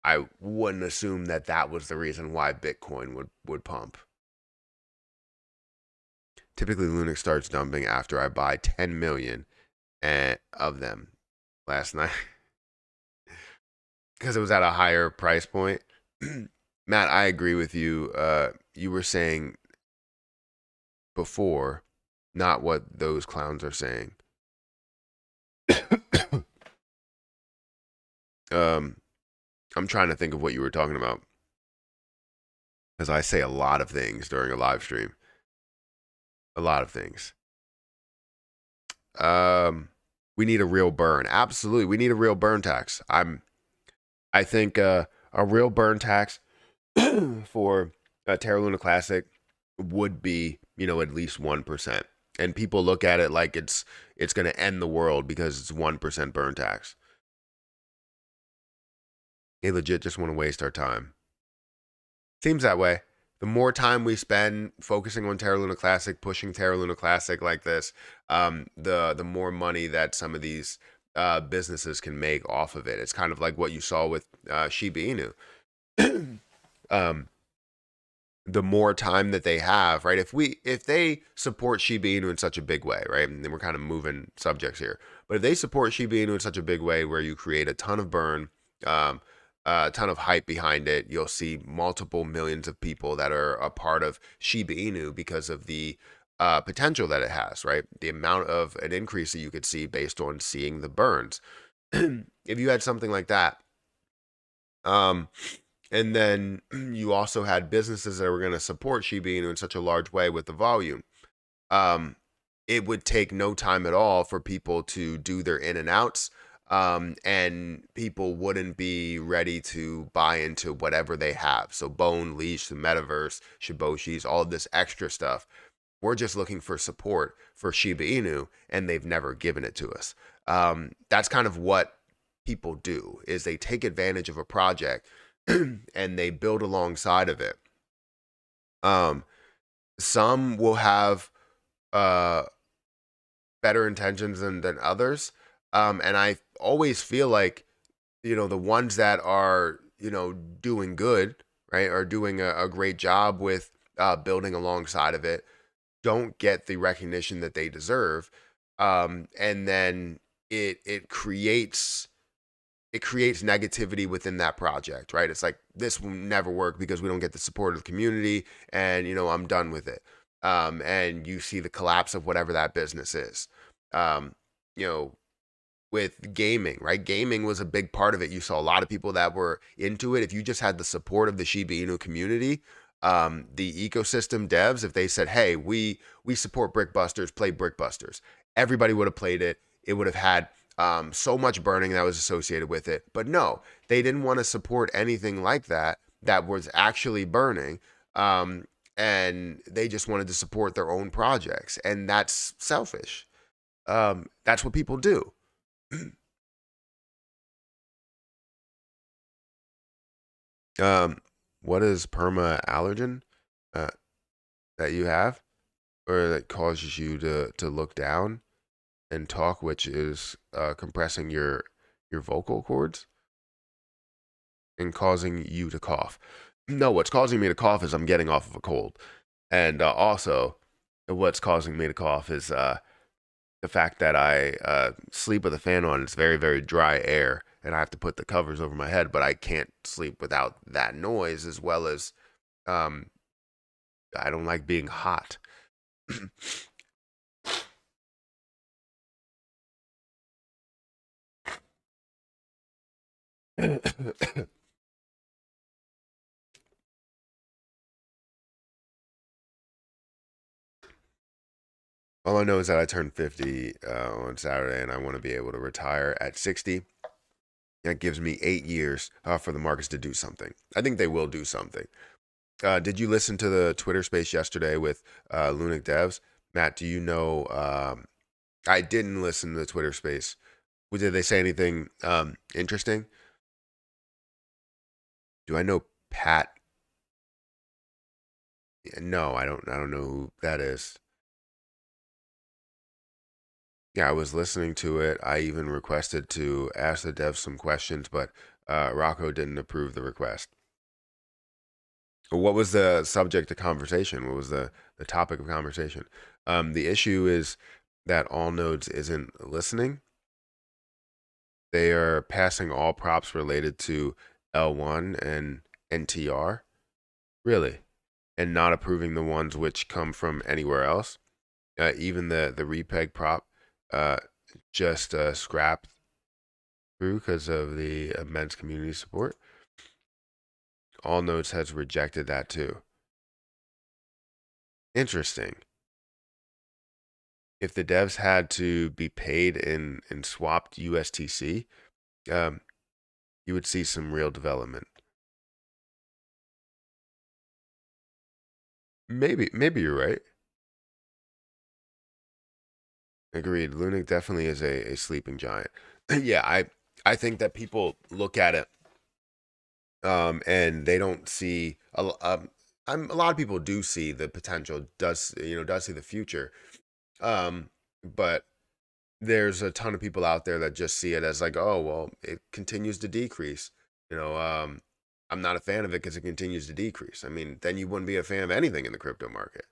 I wouldn't assume that that was the reason why Bitcoin would pump. Typically, LUNC starts dumping after I buy 10 million of them last night because it was at a higher price point. Matt, I agree with you. You were saying before, not what those clowns are saying. I'm trying to think of what you were talking about, because I say a lot of things during a live stream. A lot of things. We need a real burn. Absolutely, we need a real burn tax. I think a real burn tax for a Terra Luna Classic would be, at least 1%. And people look at it like it's going to end the world because it's 1% burn tax. They legit just want to waste our time. Seems that way. The more time we spend focusing on Terra Luna Classic, pushing Terra Luna Classic like this, the more money that some of these businesses can make off of it. It's kind of like what you saw with Shiba Inu. The more time that they have, right? If they support Shiba Inu in such a big way, right? And then we're kind of moving subjects here, but if they support Shiba Inu in such a big way where you create a ton of burn, a ton of hype behind it, you'll see multiple millions of people that are a part of Shiba Inu because of the potential that it has, right? The amount of an increase that you could see based on seeing the burns. If you had something like that, and then you also had businesses that were going to support Shiba Inu in such a large way with the volume, it would take no time at all for people to do their in and outs. And people wouldn't be ready to buy into whatever they have. So Bone, Leash, the Metaverse, Shiboshis, all of this extra stuff. We're just looking for support for Shiba Inu, and they've never given it to us. That's kind of what people do, is they take advantage of a project and they build alongside of it. Some will have better intentions than others. And I always feel like, the ones that are, doing good, right, are doing a great job with building alongside of it, don't get the recognition that they deserve. And then it creates negativity within that project, right? It's like, this will never work because we don't get the support of the community, and I'm done with it. And you see the collapse of whatever that business is. With gaming, right? Gaming was a big part of it. You saw a lot of people that were into it. If you just had the support of the Shiba Inu community, the ecosystem devs, if they said, hey, we support Brickbusters, play Brickbusters, everybody would have played it. It would have had so much burning that was associated with it. But no, they didn't want to support anything like that was actually burning. And they just wanted to support their own projects. And that's selfish. That's what people do. What is perma allergen that you have, or that causes you to look down and talk, which is compressing your vocal cords and causing you to cough? No, what's causing me to cough is I'm getting off of a cold, and also what's causing me to cough is the fact that I sleep with a fan on. It's very, very dry air, and I have to put the covers over my head, but I can't sleep without that noise, as well as um, I don't like being hot. All I know is that I turned 50 on Saturday, and I want to be able to retire at 60. That gives me 8 years for the markets to do something. I think they will do something. Did you listen to the Twitter space yesterday with LUNC devs? Matt, do you know? I didn't listen to the Twitter space. Did they say anything interesting? Do I know Pat? No, I don't. I don't know who that is. Yeah, I was listening to it. I even requested to ask the devs some questions, but Rocco didn't approve the request. What was the subject of conversation? What was the topic of conversation? The issue is that all nodes isn't listening. They are passing all props related to L1 and NTR, really, and not approving the ones which come from anywhere else. Even the repeg prop just scrapped through because of the immense community support. All nodes has rejected that too. Interesting. If the devs had to be paid in swapped USTC, you would see some real development. Maybe you're right. Agreed. LUNC definitely is a sleeping giant. Yeah, I think that people look at it and they don't see a lot of people do see the potential, does see the future. But there's a ton of people out there that just see it as like, oh, well, it continues to decrease. I'm not a fan of it because it continues to decrease. I mean, then you wouldn't be a fan of anything in the crypto market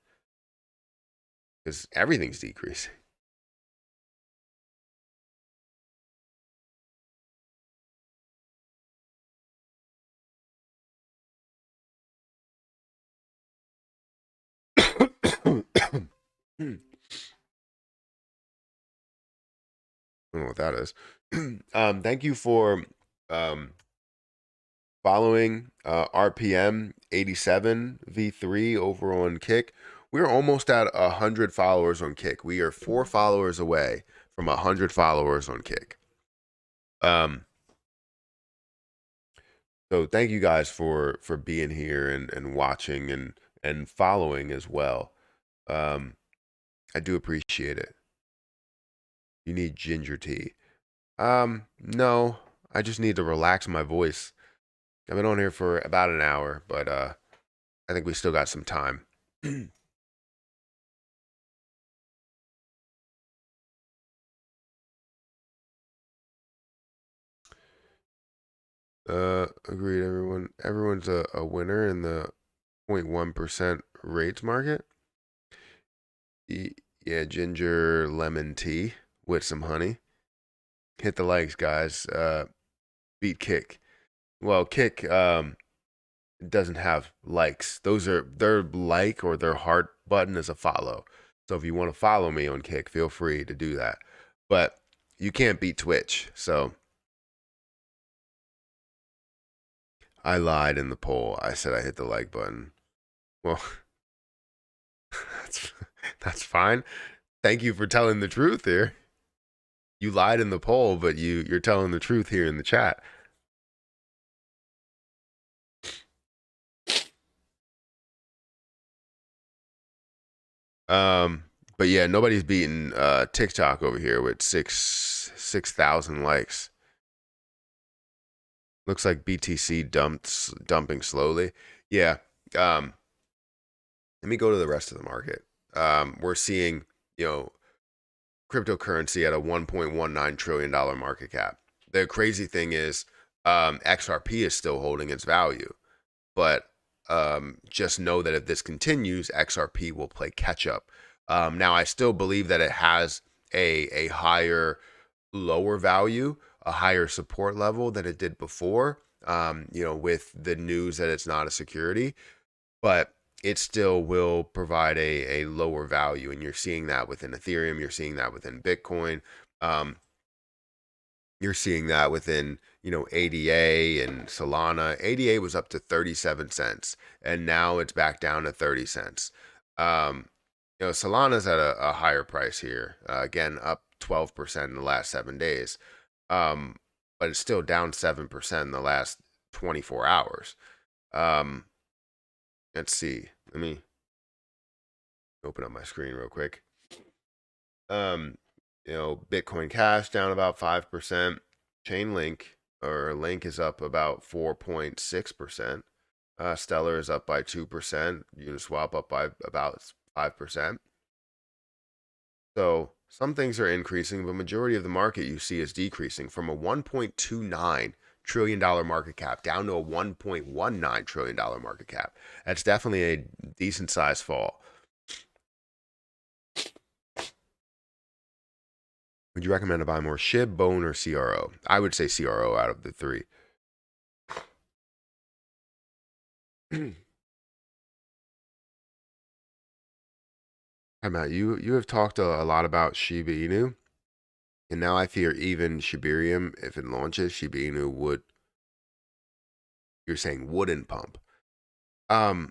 because everything's decreasing. I don't know what that is. Thank you for following RPM 87 V3 over on Kick. We're almost at 100 followers on Kick. We are 4 followers away from 100 followers on Kick. So thank you guys for being here and watching and following as well. I do appreciate it. You need ginger tea. No, I just need to relax my voice. I've been on here for about an hour, but I think we still got some time. Agreed. Everyone's a winner in the 0.1% rates market. Yeah, ginger lemon tea with some honey. Hit the likes, guys. Beat Kick. Well, Kick doesn't have likes. Those are their like or their heart button is a follow. So if you want to follow me on Kick, feel free to do that. But you can't beat Twitch. So I lied in the poll. I said I hit the like button. Well, that's fine. Thank you for telling the truth here. You lied in the poll, but you're telling the truth here in the chat. But yeah, nobody's beating TikTok over here with 6,000 likes. Looks like BTC dumping slowly. Yeah. Let me go to the rest of the market. We're seeing, cryptocurrency at a $1.19 trillion market cap. The crazy thing is, XRP is still holding its value, but just know that if this continues, XRP will play catch up. Now, I still believe that it has a higher lower value, a higher support level than it did before, with the news that it's not a security, but it still will provide a lower value. And you're seeing that within Ethereum, you're seeing that within Bitcoin, you're seeing that within, ADA and Solana. ADA was up to 37 cents and now it's back down to 30 cents. Solana's at a higher price here, again, up 12% in the last 7 days. But it's still down 7% in the last 24 hours. Let's see. Let me open up my screen real quick. Bitcoin Cash down about 5%. Chainlink or Link is up about 4.6%. Stellar is up by 2%. Uniswap up by about 5%. So some things are increasing, but majority of the market you see is decreasing from a $1.29 trillion market cap down to a $1.19 trillion market cap. That's definitely a decent sized fall. Would you recommend to buy more SHIB, Bone, or CRO? I would say CRO out of the three. Hi, Matt. You have talked a lot about Shiba Inu, and now I fear even Shibarium, if it launches, Shiba Inu would. You're saying wouldn't pump. Or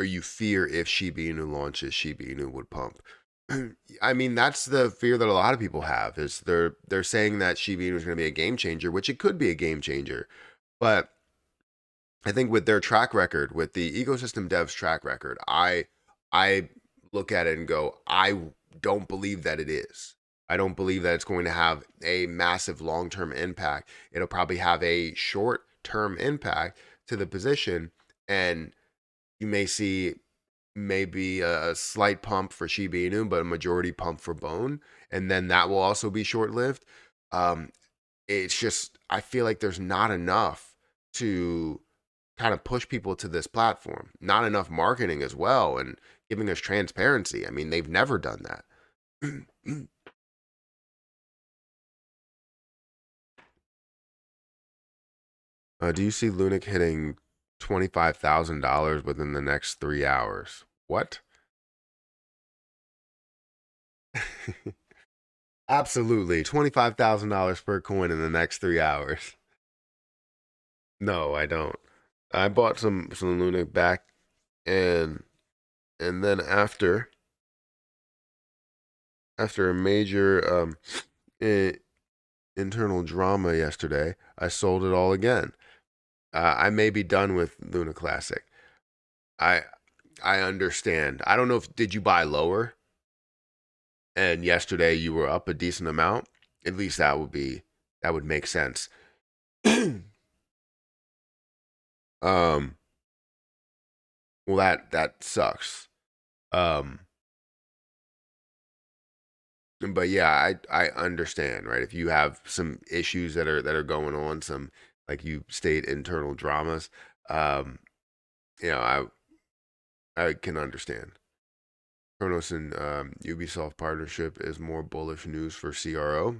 you fear if Shiba Inu launches, Shiba Inu would pump. I mean, that's the fear that a lot of people have. Is they're saying that Shiba Inu is going to be a game changer, which it could be a game changer, but I think with their track record, with the ecosystem devs track record, I look at it and go, I don't believe that it is. I don't believe that it's going to have a massive long-term impact. It'll probably have a short-term impact to the position, and you may see maybe a slight pump for Shiba Inu, but a majority pump for Bone, and then that will also be short-lived. It's just, I feel like there's not enough to kind of push people to this platform. Not enough marketing as well and giving us transparency. I mean, they've never done that. Do you see LUNC hitting $25,000 within the next 3 hours? What? Absolutely. $25,000 per coin in the next 3 hours. No, I don't. I bought some LUNC back, and then after a major internal drama yesterday, I sold it all again. I may be done with Luna Classic. I understand. I don't know if did you buy lower, and yesterday you were up a decent amount. At least that would make sense. Well, that sucks. But yeah, I understand, right? If you have some issues that are going on, some, like you state, internal dramas, I can understand. Kronos and Ubisoft partnership is more bullish news for CRO.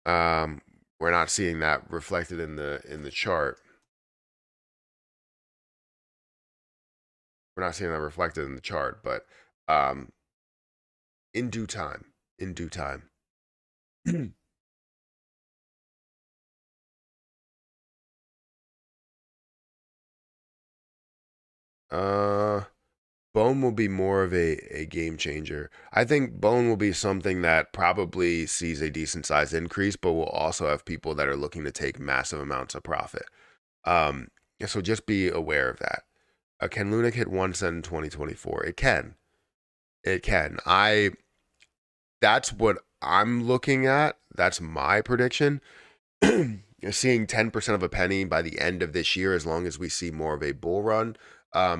We're not seeing that reflected in the chart. We're not seeing that reflected in the chart, but in due time. In due time. Bone will be more of a game changer. I think Bone will be something that probably sees a decent size increase, but will also have people that are looking to take massive amounts of profit. So just be aware of that. Can LUNC hit 1 cent in 2024? It can. It can. That's what I'm looking at. That's my prediction. Seeing 10% of a penny by the end of this year, as long as we see more of a bull run,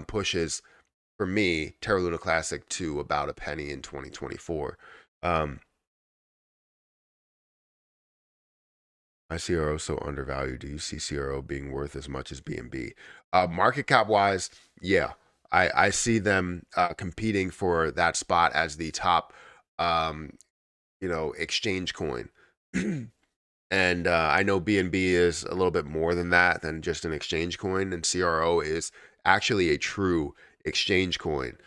pushes, for me, Terra Luna Classic to about a penny in 2024. I see CRO so undervalued. Do you see CRO being worth as much as BNB? Market cap wise, yeah. I see them competing for that spot as the top, um, exchange coin. And I know BNB is a little bit more than that, than just an exchange coin, and CRO is actually a true exchange coin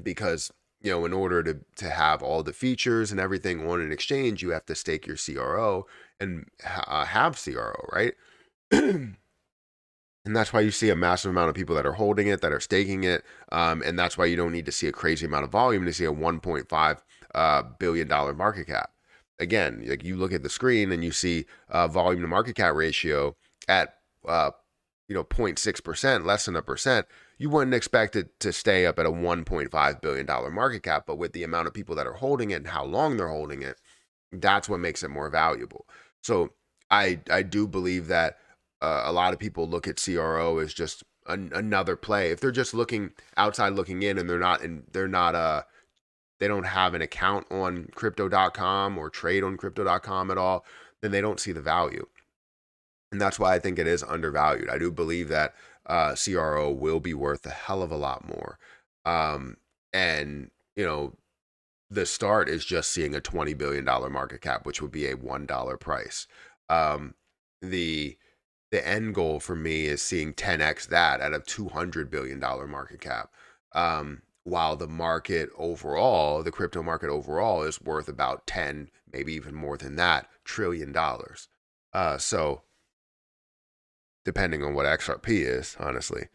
because in order to have all the features and everything on an exchange, you have to stake your CRO and have CRO, right? And that's why you see a massive amount of people that are holding it, that are staking it. And that's why you don't need to see a crazy amount of volume to see a $1.5 billion market cap. Again, like you look at the screen and you see volume to market cap ratio at 0.6%, less than a percent. You wouldn't expect it to stay up at a $1.5 billion market cap, but with the amount of people that are holding it and how long they're holding it, that's what makes it more valuable. So I do believe that a lot of people look at CRO as just another play. If they're just looking outside, looking in, and they don't have an account on crypto.com or trade on crypto.com at all, then they don't see the value. And that's why I think it is undervalued. I do believe that CRO will be worth a hell of a lot more. And the start is just seeing a $20 billion market cap, which would be a $1 price. The end goal for me is seeing 10x that at a $200 billion market cap. While the market overall, the crypto market overall, is worth about 10, maybe even more than that, $1 trillion. So depending on what XRP is, honestly.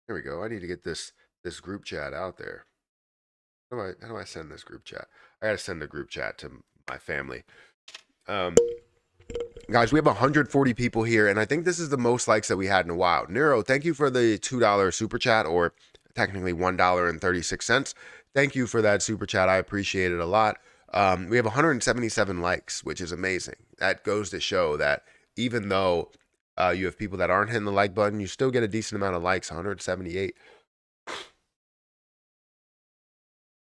Here we go. I need to get this group chat out there. How do I send this group chat? I gotta send a group chat to my family. Guys, we have 140 people here, and I think this is the most likes that we had in a while. Nero, thank you for the $2 super chat, or technically $1.36. Thank you for that super chat. I appreciate it a lot. We have 177 likes, which is amazing. That goes to show that even though you have people that aren't hitting the like button, you still get a decent amount of likes. 178.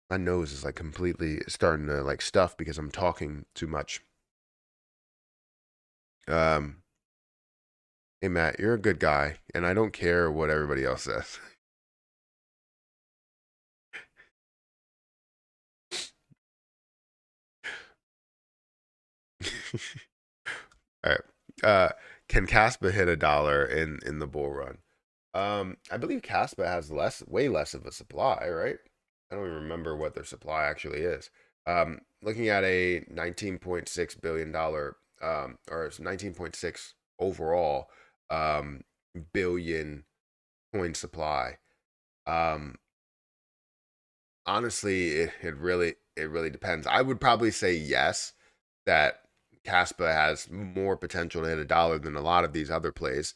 My nose is like completely starting to like stuff because I'm talking too much. Hey Matt, you're a good guy, and I don't care what everybody else says. All right. Can Caspa hit $1 in the bull run? I believe Caspa has way less of a supply, right? I don't even remember what their supply actually is. Looking at a $19.6 billion, or 19.6 overall billion coin supply. Honestly, it really depends. I would probably say yes, that Caspa has more potential to hit $1 than a lot of these other plays,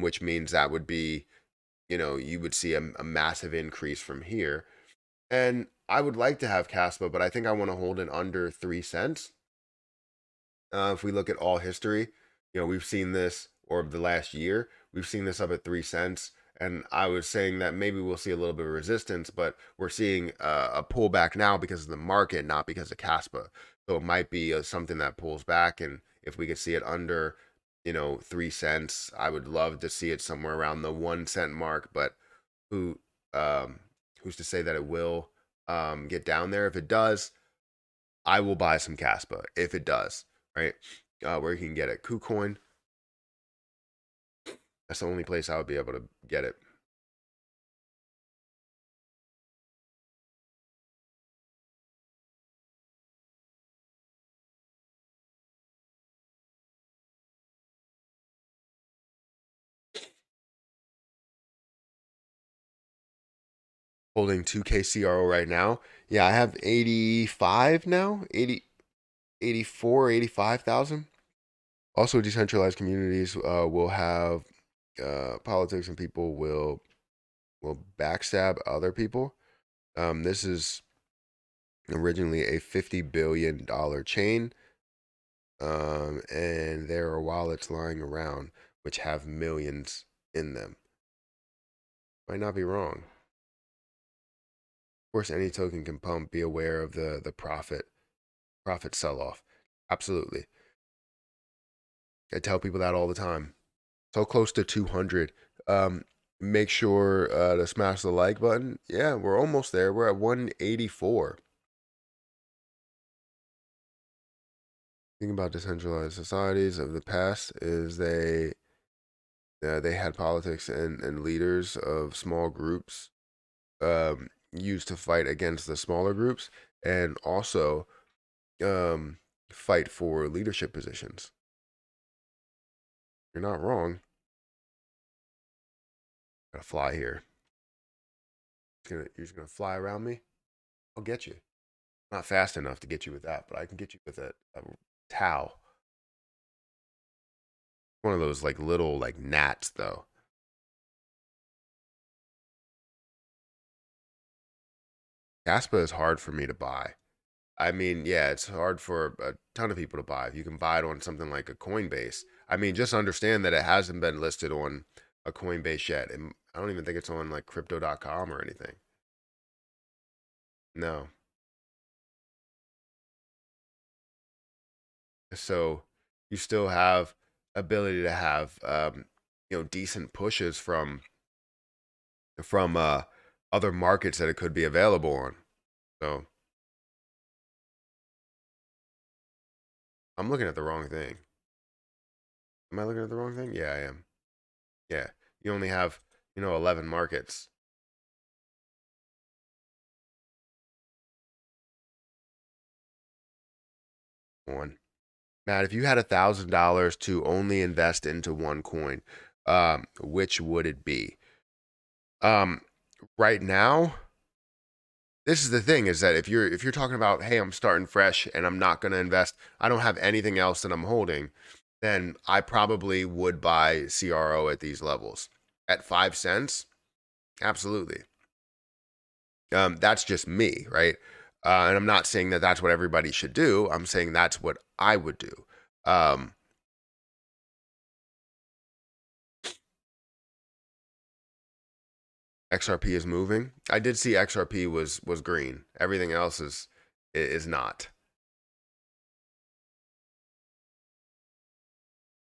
which means that would be, you would see a massive increase from here. And I would like to have Caspa, but I think I want to hold it under 3 cents. If we look at all history, we've seen this, or the last year, we've seen this up at 3 cents. And I was saying that maybe we'll see a little bit of resistance, but we're seeing a pullback now because of the market, not because of Caspa. So it might be something that pulls back. And if we could see it under, 3 cents, I would love to see it somewhere around the 1 cent mark. But who, who's to say that it will get down there? If it does, I will buy some Caspa. If it does, right? Where you can get it, KuCoin. That's the only place I would be able to get it. Holding 2K CRO right now. Yeah, I have 85 now. 80, 84, 85,000. Also, decentralized communities will have politics, and people will backstab other people. This is originally a $50 billion chain, and there are wallets lying around which have millions in them. Might not be wrong. Of course, any token can pump. Be aware of the profit sell-off. Absolutely. I tell people that all the time. So close to 200. Make sure to smash the like button. Yeah, we're almost there. We're at 184. Thing about decentralized societies of the past is they had politics and leaders of small groups used to fight against the smaller groups, and also fight for leadership positions. You're not wrong. Gotta fly here. You're just gonna fly around me? I'll get you. Not fast enough to get you with that, but I can get you with a towel. One of those like little like gnats though. Caspa is hard for me to buy. I mean, yeah, it's hard for a ton of people to buy. If you can buy it on something like a Coinbase, I mean, just understand that it hasn't been listed on a Coinbase yet. And I don't even think it's on like crypto.com or anything. No. So you still have ability to have decent pushes from other markets that it could be available on. So I'm looking at the wrong thing. Am I looking at the wrong thing? Yeah, I am. Yeah. You only have, 11 markets. One. Matt, if you had $1,000 to only invest into one coin, which would it be? Right now, this is the thing, is that if you're talking about, hey, I'm starting fresh and I'm not going to invest, I don't have anything else that I'm holding, then I probably would buy CRO at these levels. At 5 cents, absolutely. That's just me, right? And I'm not saying that that's what everybody should do. I'm saying that's what I would do. XRP is moving. I did see XRP was green. Everything else is not.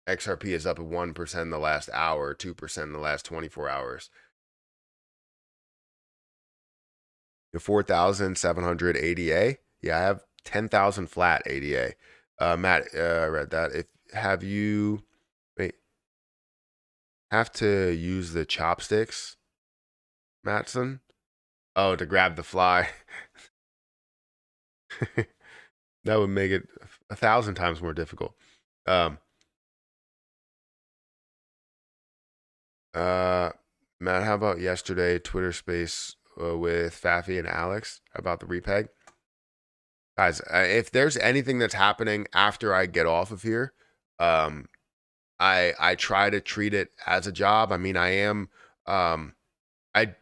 XRP is up 1% in the last hour, 2% in the last 24 hours. 4,700 ADA. Yeah, I have 10,000 flat ADA. Matt, I read that. Have you have to use the chopsticks, Matson? Oh, to grab the fly. That would make it 1,000 times more difficult. Matt, how about yesterday Twitter space with Faffy and Alex about the repeg? Guys, if there's anything that's happening after I get off of here, I try to treat it as a job. I mean, I am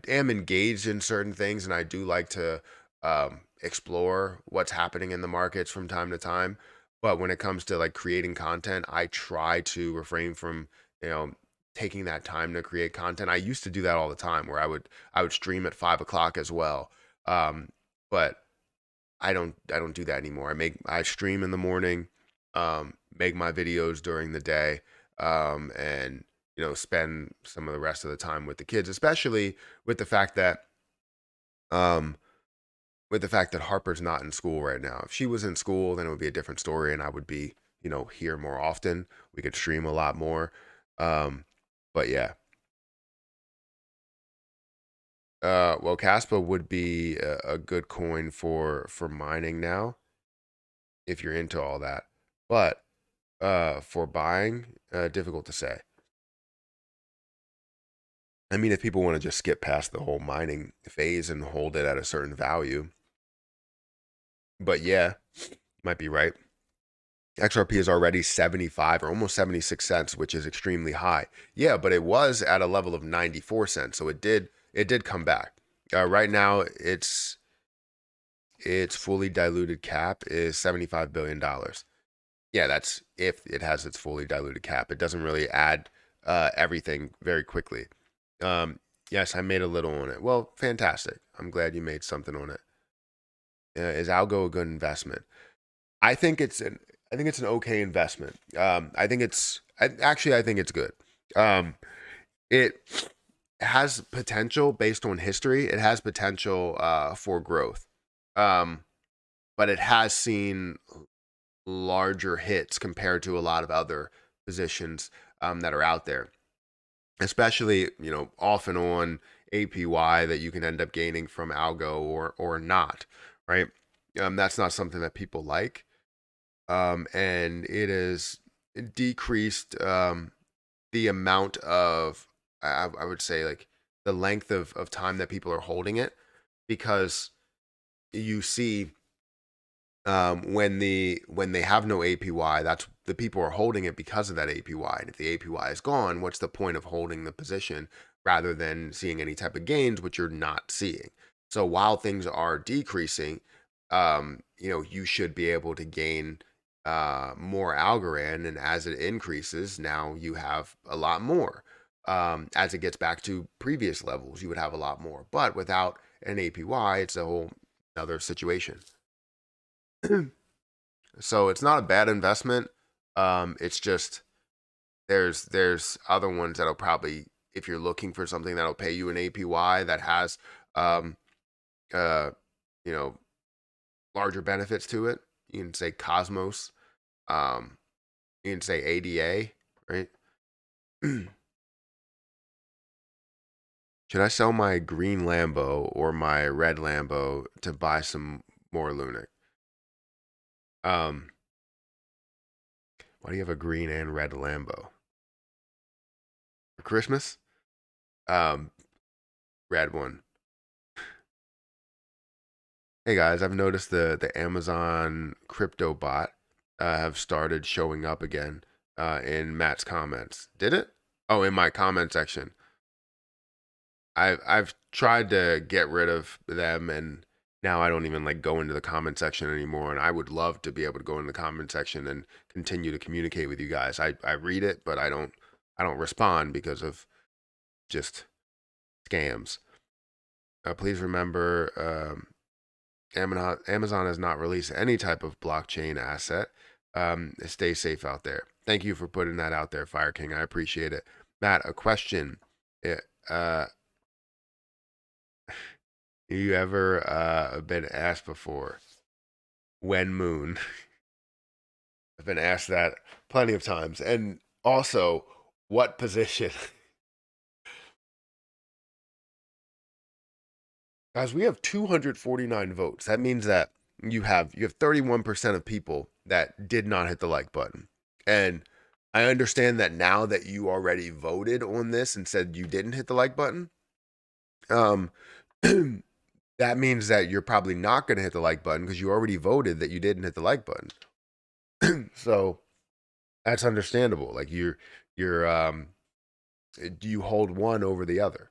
engaged in certain things, and I do like to explore what's happening in the markets from time to time. But when it comes to like creating content, I try to refrain from taking that time to create content. I used to do that all the time, where I would stream at 5 o'clock as well. But I don't do that anymore. I stream in the morning, make my videos during the day, and spend some of the rest of the time with the kids, especially with the fact that Harper's not in school right now. If she was in school, then it would be a different story, and I would be here more often. We could stream a lot more. But yeah. Well, Caspa would be a good coin for mining now, if you're into all that. But for buying, difficult to say. I mean, if people want to just skip past the whole mining phase and hold it at a certain value. But yeah, might be right. XRP is already 75 or almost 76 cents, which is extremely high. Yeah, but it was at a level of 94 cents, so it did come back. Right now, its fully diluted cap is $75 billion. Yeah, that's if it has its fully diluted cap. It doesn't really add everything very quickly. Yes, I made a little on it. Well, fantastic. I'm glad you made something on it. Is algo a good investment? I think it's an okay investment. I think it's I think it's good. It has potential based on history. It has potential for growth, but it has seen larger hits compared to a lot of other positions that are out there, especially off and on APY that you can end up gaining from algo or not, right? That's not something that people like. And it has decreased the amount of, I would say, like the length of time that people are holding it, because you see when they have no APY, that's the people are holding it because of that APY. And if the APY is gone, what's the point of holding the position rather than seeing any type of gains, which you're not seeing? So while things are decreasing, you should be able to gain more Algorand, and as it increases, now you have a lot more. As it gets back to previous levels, you would have a lot more. But without an APY, it's a whole other situation. So it's not a bad investment. It's just there's other ones that'll probably, if you're looking for something that'll pay you an APY that has um uh you know larger benefits to it. You can say Cosmos, um you can say ADA, right? Should I sell my green Lambo or my red Lambo to buy some more LUNC? Um, why do you have a green and red Lambo? For Christmas? Um, red one. Hey guys, I've noticed the Amazon crypto bot have started showing up again in Matt's comments. Did it? Oh, in my comment section. I've tried to get rid of them, and now I don't even like go into the comment section anymore. And I would love to be able to go in the comment section and continue to communicate with you guys. I read it, but I don't respond because of just scams. Please remember, Amazon has not released any type of blockchain asset. Stay safe out there. Thank you for putting that out there, Fire King. I appreciate it. Matt, a question. Uh, you ever been asked before? When moon? I've been asked that plenty of times. And also, what position? Guys, we have 249 votes. That means that you have 31% of people that did not hit the like button. And I understand that now that you already voted on this and said you didn't hit the like button, um, that means that you're probably not going to hit the like button because you already voted that you didn't hit the like button. So that's understandable. Like you hold one over the other.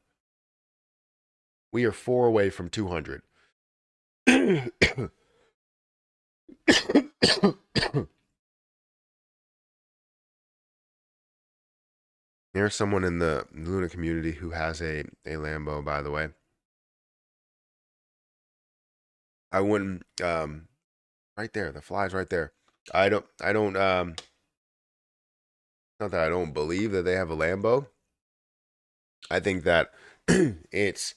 We are 4 away from 200. There's someone in the Luna community who has a Lambo, by the way. I wouldn't right there, the fly's right there. I don't not that I don't believe that they have a Lambo. I think that it's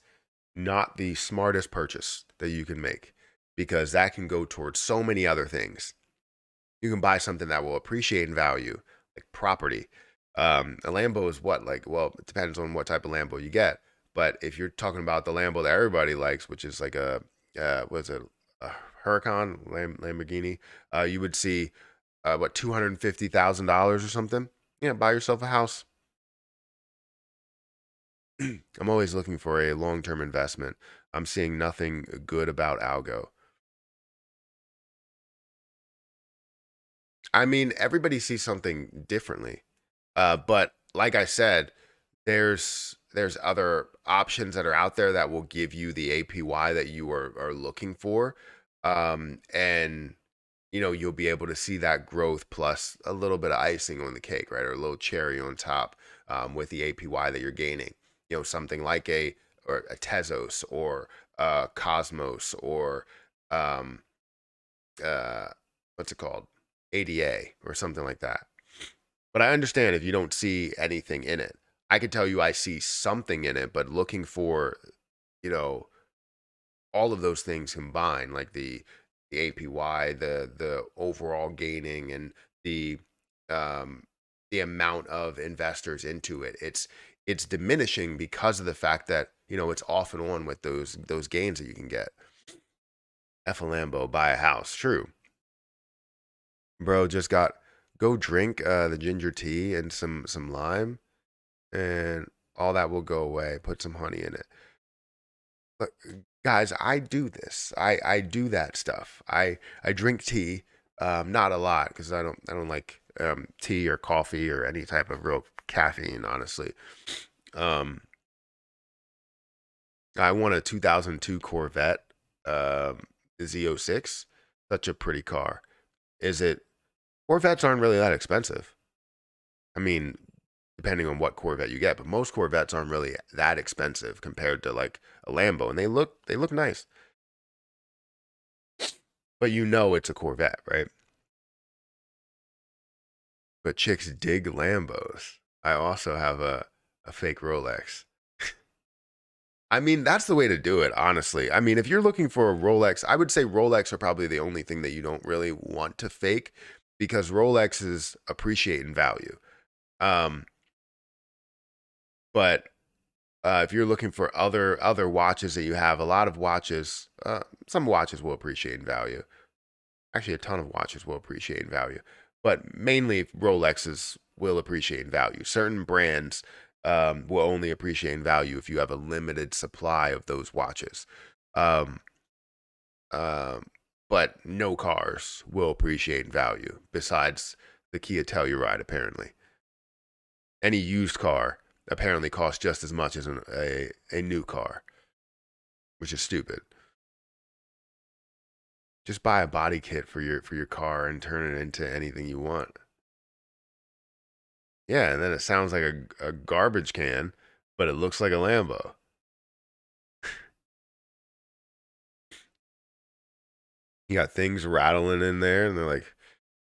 not the smartest purchase that you can make, because that can go towards so many other things. You can buy something that will appreciate in value, like property. A Lambo is what, like, well, it depends on what type of Lambo you get. But if you're talking about the Lambo that everybody likes, which is like a what's it, a Huracan Lamborghini, you would see what, $250,000 or something. Yeah, buy yourself a house. I'm always looking for a long-term investment. I'm seeing nothing good about algo. I mean, everybody sees something differently. But like I said, there's other options that are out there that will give you the APY that you are looking for. And you'll be able to see that growth plus a little bit of icing on the cake, right? Or a little cherry on top, with the APY that you're gaining. Something like a Tezos or Cosmos or um, uh, what's it called? ADA or something like that. But I understand if you don't see anything in it. I could tell you I see something in it, but looking for, you know, all of those things combined, like the APY, the overall gaining, and the um, the amount of investors into it. It's diminishing because of the fact that it's off and on with those gains that you can get. F a Lambo, buy a house. True, bro. Just got go drink the ginger tea and some lime, and all that will go away. Put some honey in it. But guys, I do this. I do that stuff. I drink tea, not a lot because I don't like tea or coffee or any type of real caffeine. Honestly, um, I want a 2002 Corvette, Z06. Such a pretty car. Is it? Corvettes aren't really that expensive. I mean, depending on what Corvette you get, but most Corvettes aren't really that expensive compared to like a Lambo, and they look nice. But it's a Corvette, right? But chicks dig Lambos. I also have a fake Rolex. I mean, that's the way to do it, honestly. I mean, if you're looking for a Rolex, I would say Rolex are probably the only thing that you don't really want to fake because Rolexes appreciate in value. Um, but if you're looking for other watches that you have, a lot of watches, some watches will appreciate in value. Actually, a ton of watches will appreciate in value, but mainly Rolexes will appreciate in value. Certain brands will only appreciate in value if you have a limited supply of those watches. Um, um, but no cars will appreciate in value besides the Kia Telluride, apparently. Any used car apparently costs just as much as a new car, which is stupid. Just buy a body kit for your car and turn it into anything you want. Yeah, and then it sounds like a garbage can, but it looks like a Lambo. You got things rattling in there, and they're like,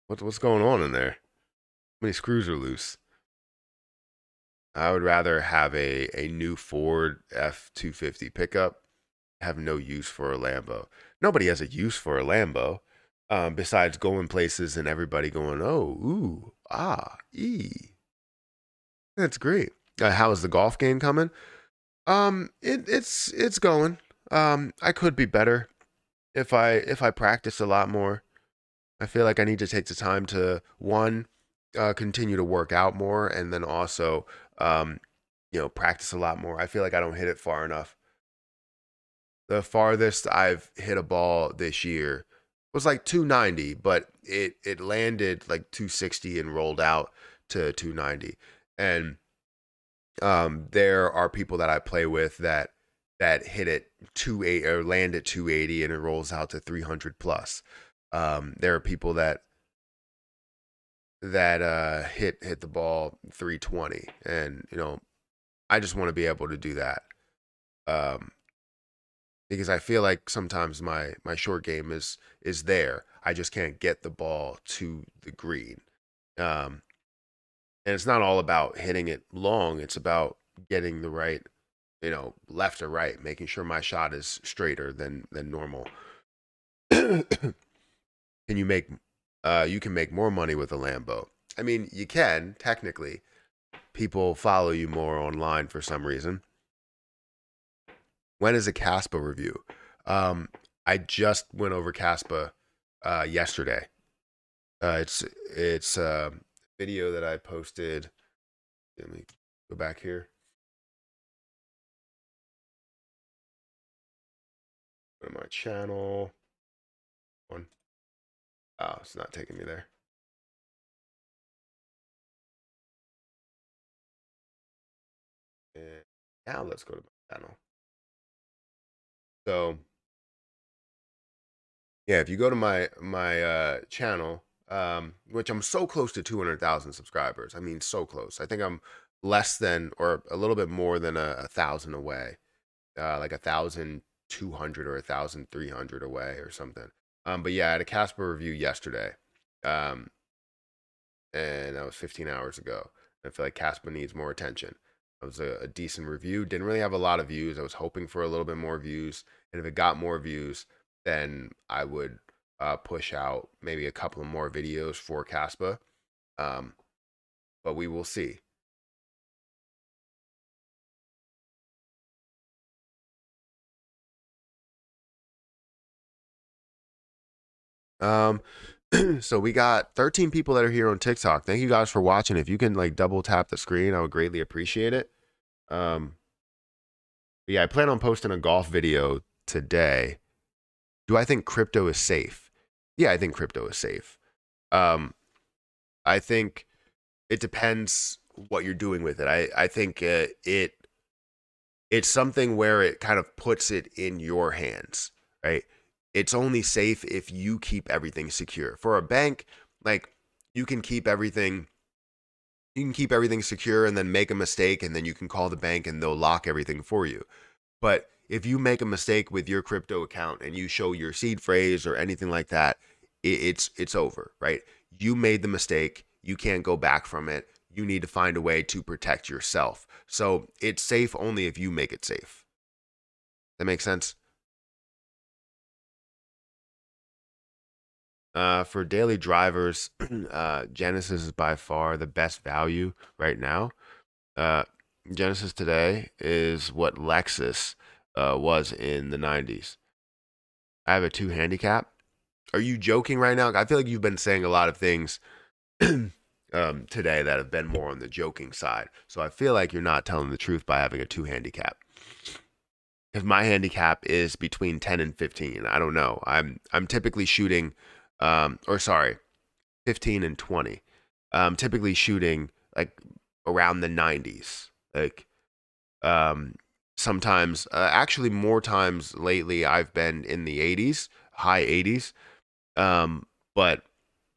what's going on in there? How many screws are loose? I would rather have a new Ford F-250 pickup, have no use for a Lambo. Nobody has a use for a Lambo, besides going places and everybody going, oh, ooh, ah, that's great. How is the golf game coming? It's going. I could be better if I practice a lot more. I feel like I need to take the time to one, continue to work out more, and then also, practice a lot more. I feel like I don't hit it far enough. The farthest I've hit a ball this year was like 290, but it landed like 260 and rolled out to 290. And there are people that I play with that hit it 280 or land at 280 and it rolls out to 300 plus. There are people that hit the ball 320, and I just want to be able to do that. Um, because I feel like sometimes my short game is there. I just can't get the ball to the green. Um, and it's not all about hitting it long. It's about getting the right, left or right, making sure my shot is straighter than normal. Can you make you can make more money with a Lambo? I mean, you can technically. People follow you more online for some reason. When is a Caspa review? Um, I just went over Caspa yesterday. It's a video that I posted. Let me go back here. Go to my channel. One. Oh, it's not taking me there. And now let's go to my channel. So yeah, if you go to my channel, which I'm so close to 200,000 subscribers. I mean, so close. I think I'm less than or a little bit more than a thousand away, like 1,200 or 1,300 away or something. But yeah, I had a Casper review yesterday, um, and that was 15 hours ago. I feel like Casper needs more attention. It was a decent review. Didn't really have a lot of views. I was hoping for a little bit more views, and if it got more views, then I would push out maybe a couple of more videos for Caspa. But we will see. Um, so we got 13 people that are here on TikTok. Thank you guys for watching. If you can like double tap the screen, I would greatly appreciate it. But yeah, I plan on posting a golf video today. Do I think crypto is safe? Yeah, I think crypto is safe. I think it depends what you're doing with it. I think it's something where it kind of puts it in your hands, right? It's only safe if you keep everything secure. For a bank, like you can keep everything secure and then make a mistake and then you can call the bank and they'll lock everything for you. But if you make a mistake with your crypto account and you show your seed phrase or anything like that, it's over, right? You made the mistake. You can't go back from it. You need to find a way to protect yourself. So it's safe only if you make it safe. That makes sense? For daily drivers, Genesis is by far the best value right now. Genesis today is what Lexus was in the 90s. I have a 2 handicap. Are you joking right now? I feel like you've been saying a lot of things today that have been more on the joking side. So I feel like you're not telling the truth by having a 2 handicap. Because my handicap is between 10 and 15. I don't know. I'm typically shooting, 15 and 20. Typically shooting like around the 90s. Like sometimes, actually more times lately, I've been in the 80s, high 80s. But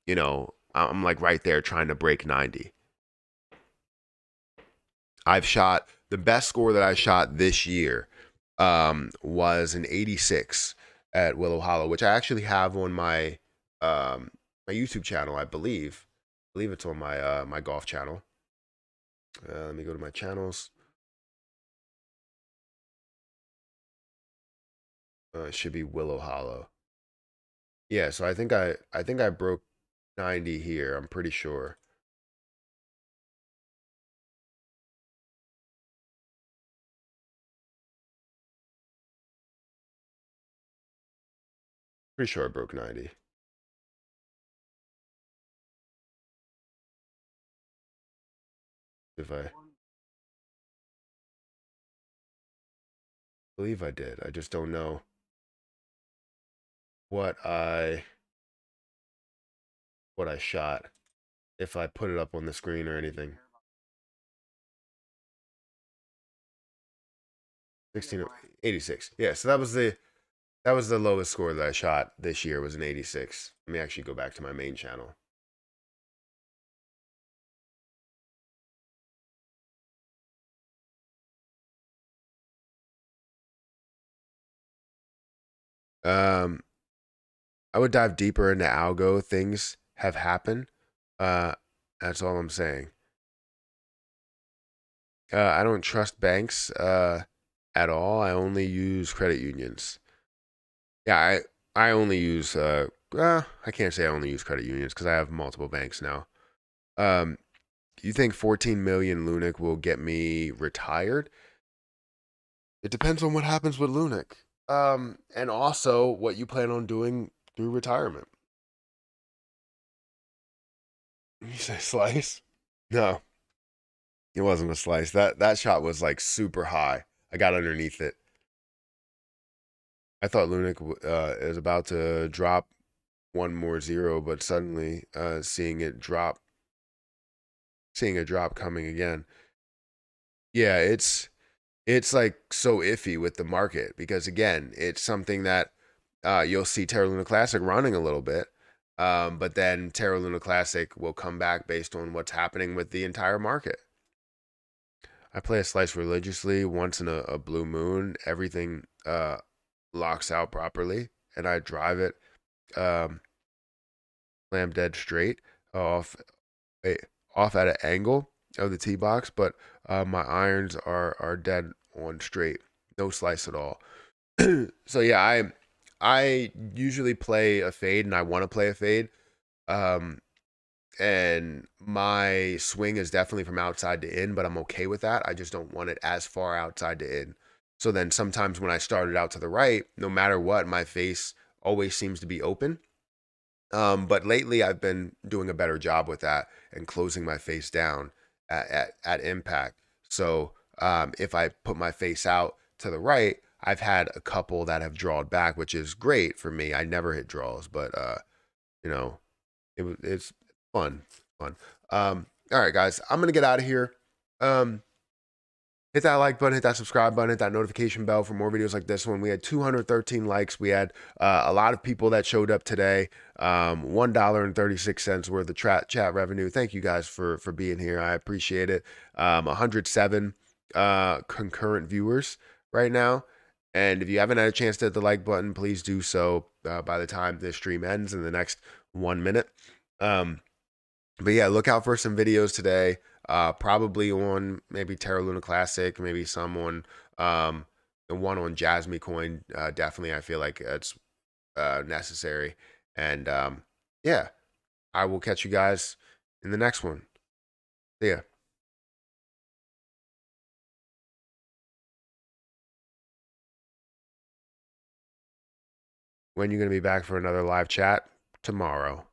you know, I'm like right there trying to break 90. I've shot the best score that I shot this year was an 86 at Willow Hollow, which I actually have on my my YouTube channel, I believe. I believe it's on my my golf channel. Let me go to my channels. It should be Willow Hollow. Yeah, so I think I broke 90 here. I'm pretty sure. Pretty sure I broke 90. If I believe I did. I just don't know what I shot if I put it up on the screen or anything. 1686. Yeah, so that was the lowest score that I shot this year was an 86. Let me actually go back to my main channel. Um I would dive deeper into algo. Things have happened. Uh that's all I'm saying. I don't trust banks at all. I only use credit unions. Yeah, I only use I can't say I only use credit unions because I have multiple banks now. Um, you think 14 million LUNC will get me retired? It depends on what happens with LUNC. And also what you plan on doing through retirement. You say slice? No, it wasn't a slice. That shot was like super high. I got underneath it. I thought LUNC is about to drop one more zero, but suddenly seeing a drop coming again. Yeah, it's like so iffy with the market because again, it's something that you'll see Terra Luna Classic running a little bit, but then Terra Luna Classic will come back based on what's happening with the entire market. I play a slice religiously once in a blue moon. Everything locks out properly, and I drive it slam dead straight off a, off at an angle of the tee box, but my irons are dead on straight, no slice at all. So yeah, I usually play a fade, and I want to play a fade. Um, and my swing is definitely from outside to in, but I'm okay with that. I just don't want it as far outside to in. So then sometimes when I started out to the right, no matter what, my face always seems to be open. But lately I've been doing a better job with that and closing my face down at impact. So if I put my face out to the right, I've had a couple that have drawed back, which is great for me. I never hit draws, but you know, it's fun, fun. All right, guys, I'm gonna get out of here. Um, Hit that like button, hit that subscribe button, hit that notification bell for more videos like this one. We had 213 likes. We had a lot of people that showed up today. $1.36 worth of chat revenue. Thank you guys for being here. I appreciate it. 107 concurrent viewers right now. And if you haven't had a chance to hit the like button, please do so by the time this stream ends in the next 1 minute. But yeah, look out for some videos today. Probably on maybe Terra Luna Classic, maybe some on the one on Jasmy coin. Definitely, I feel like it's necessary. And yeah, I will catch you guys in the next one. See ya. When you gonna be back for another live chat? Tomorrow.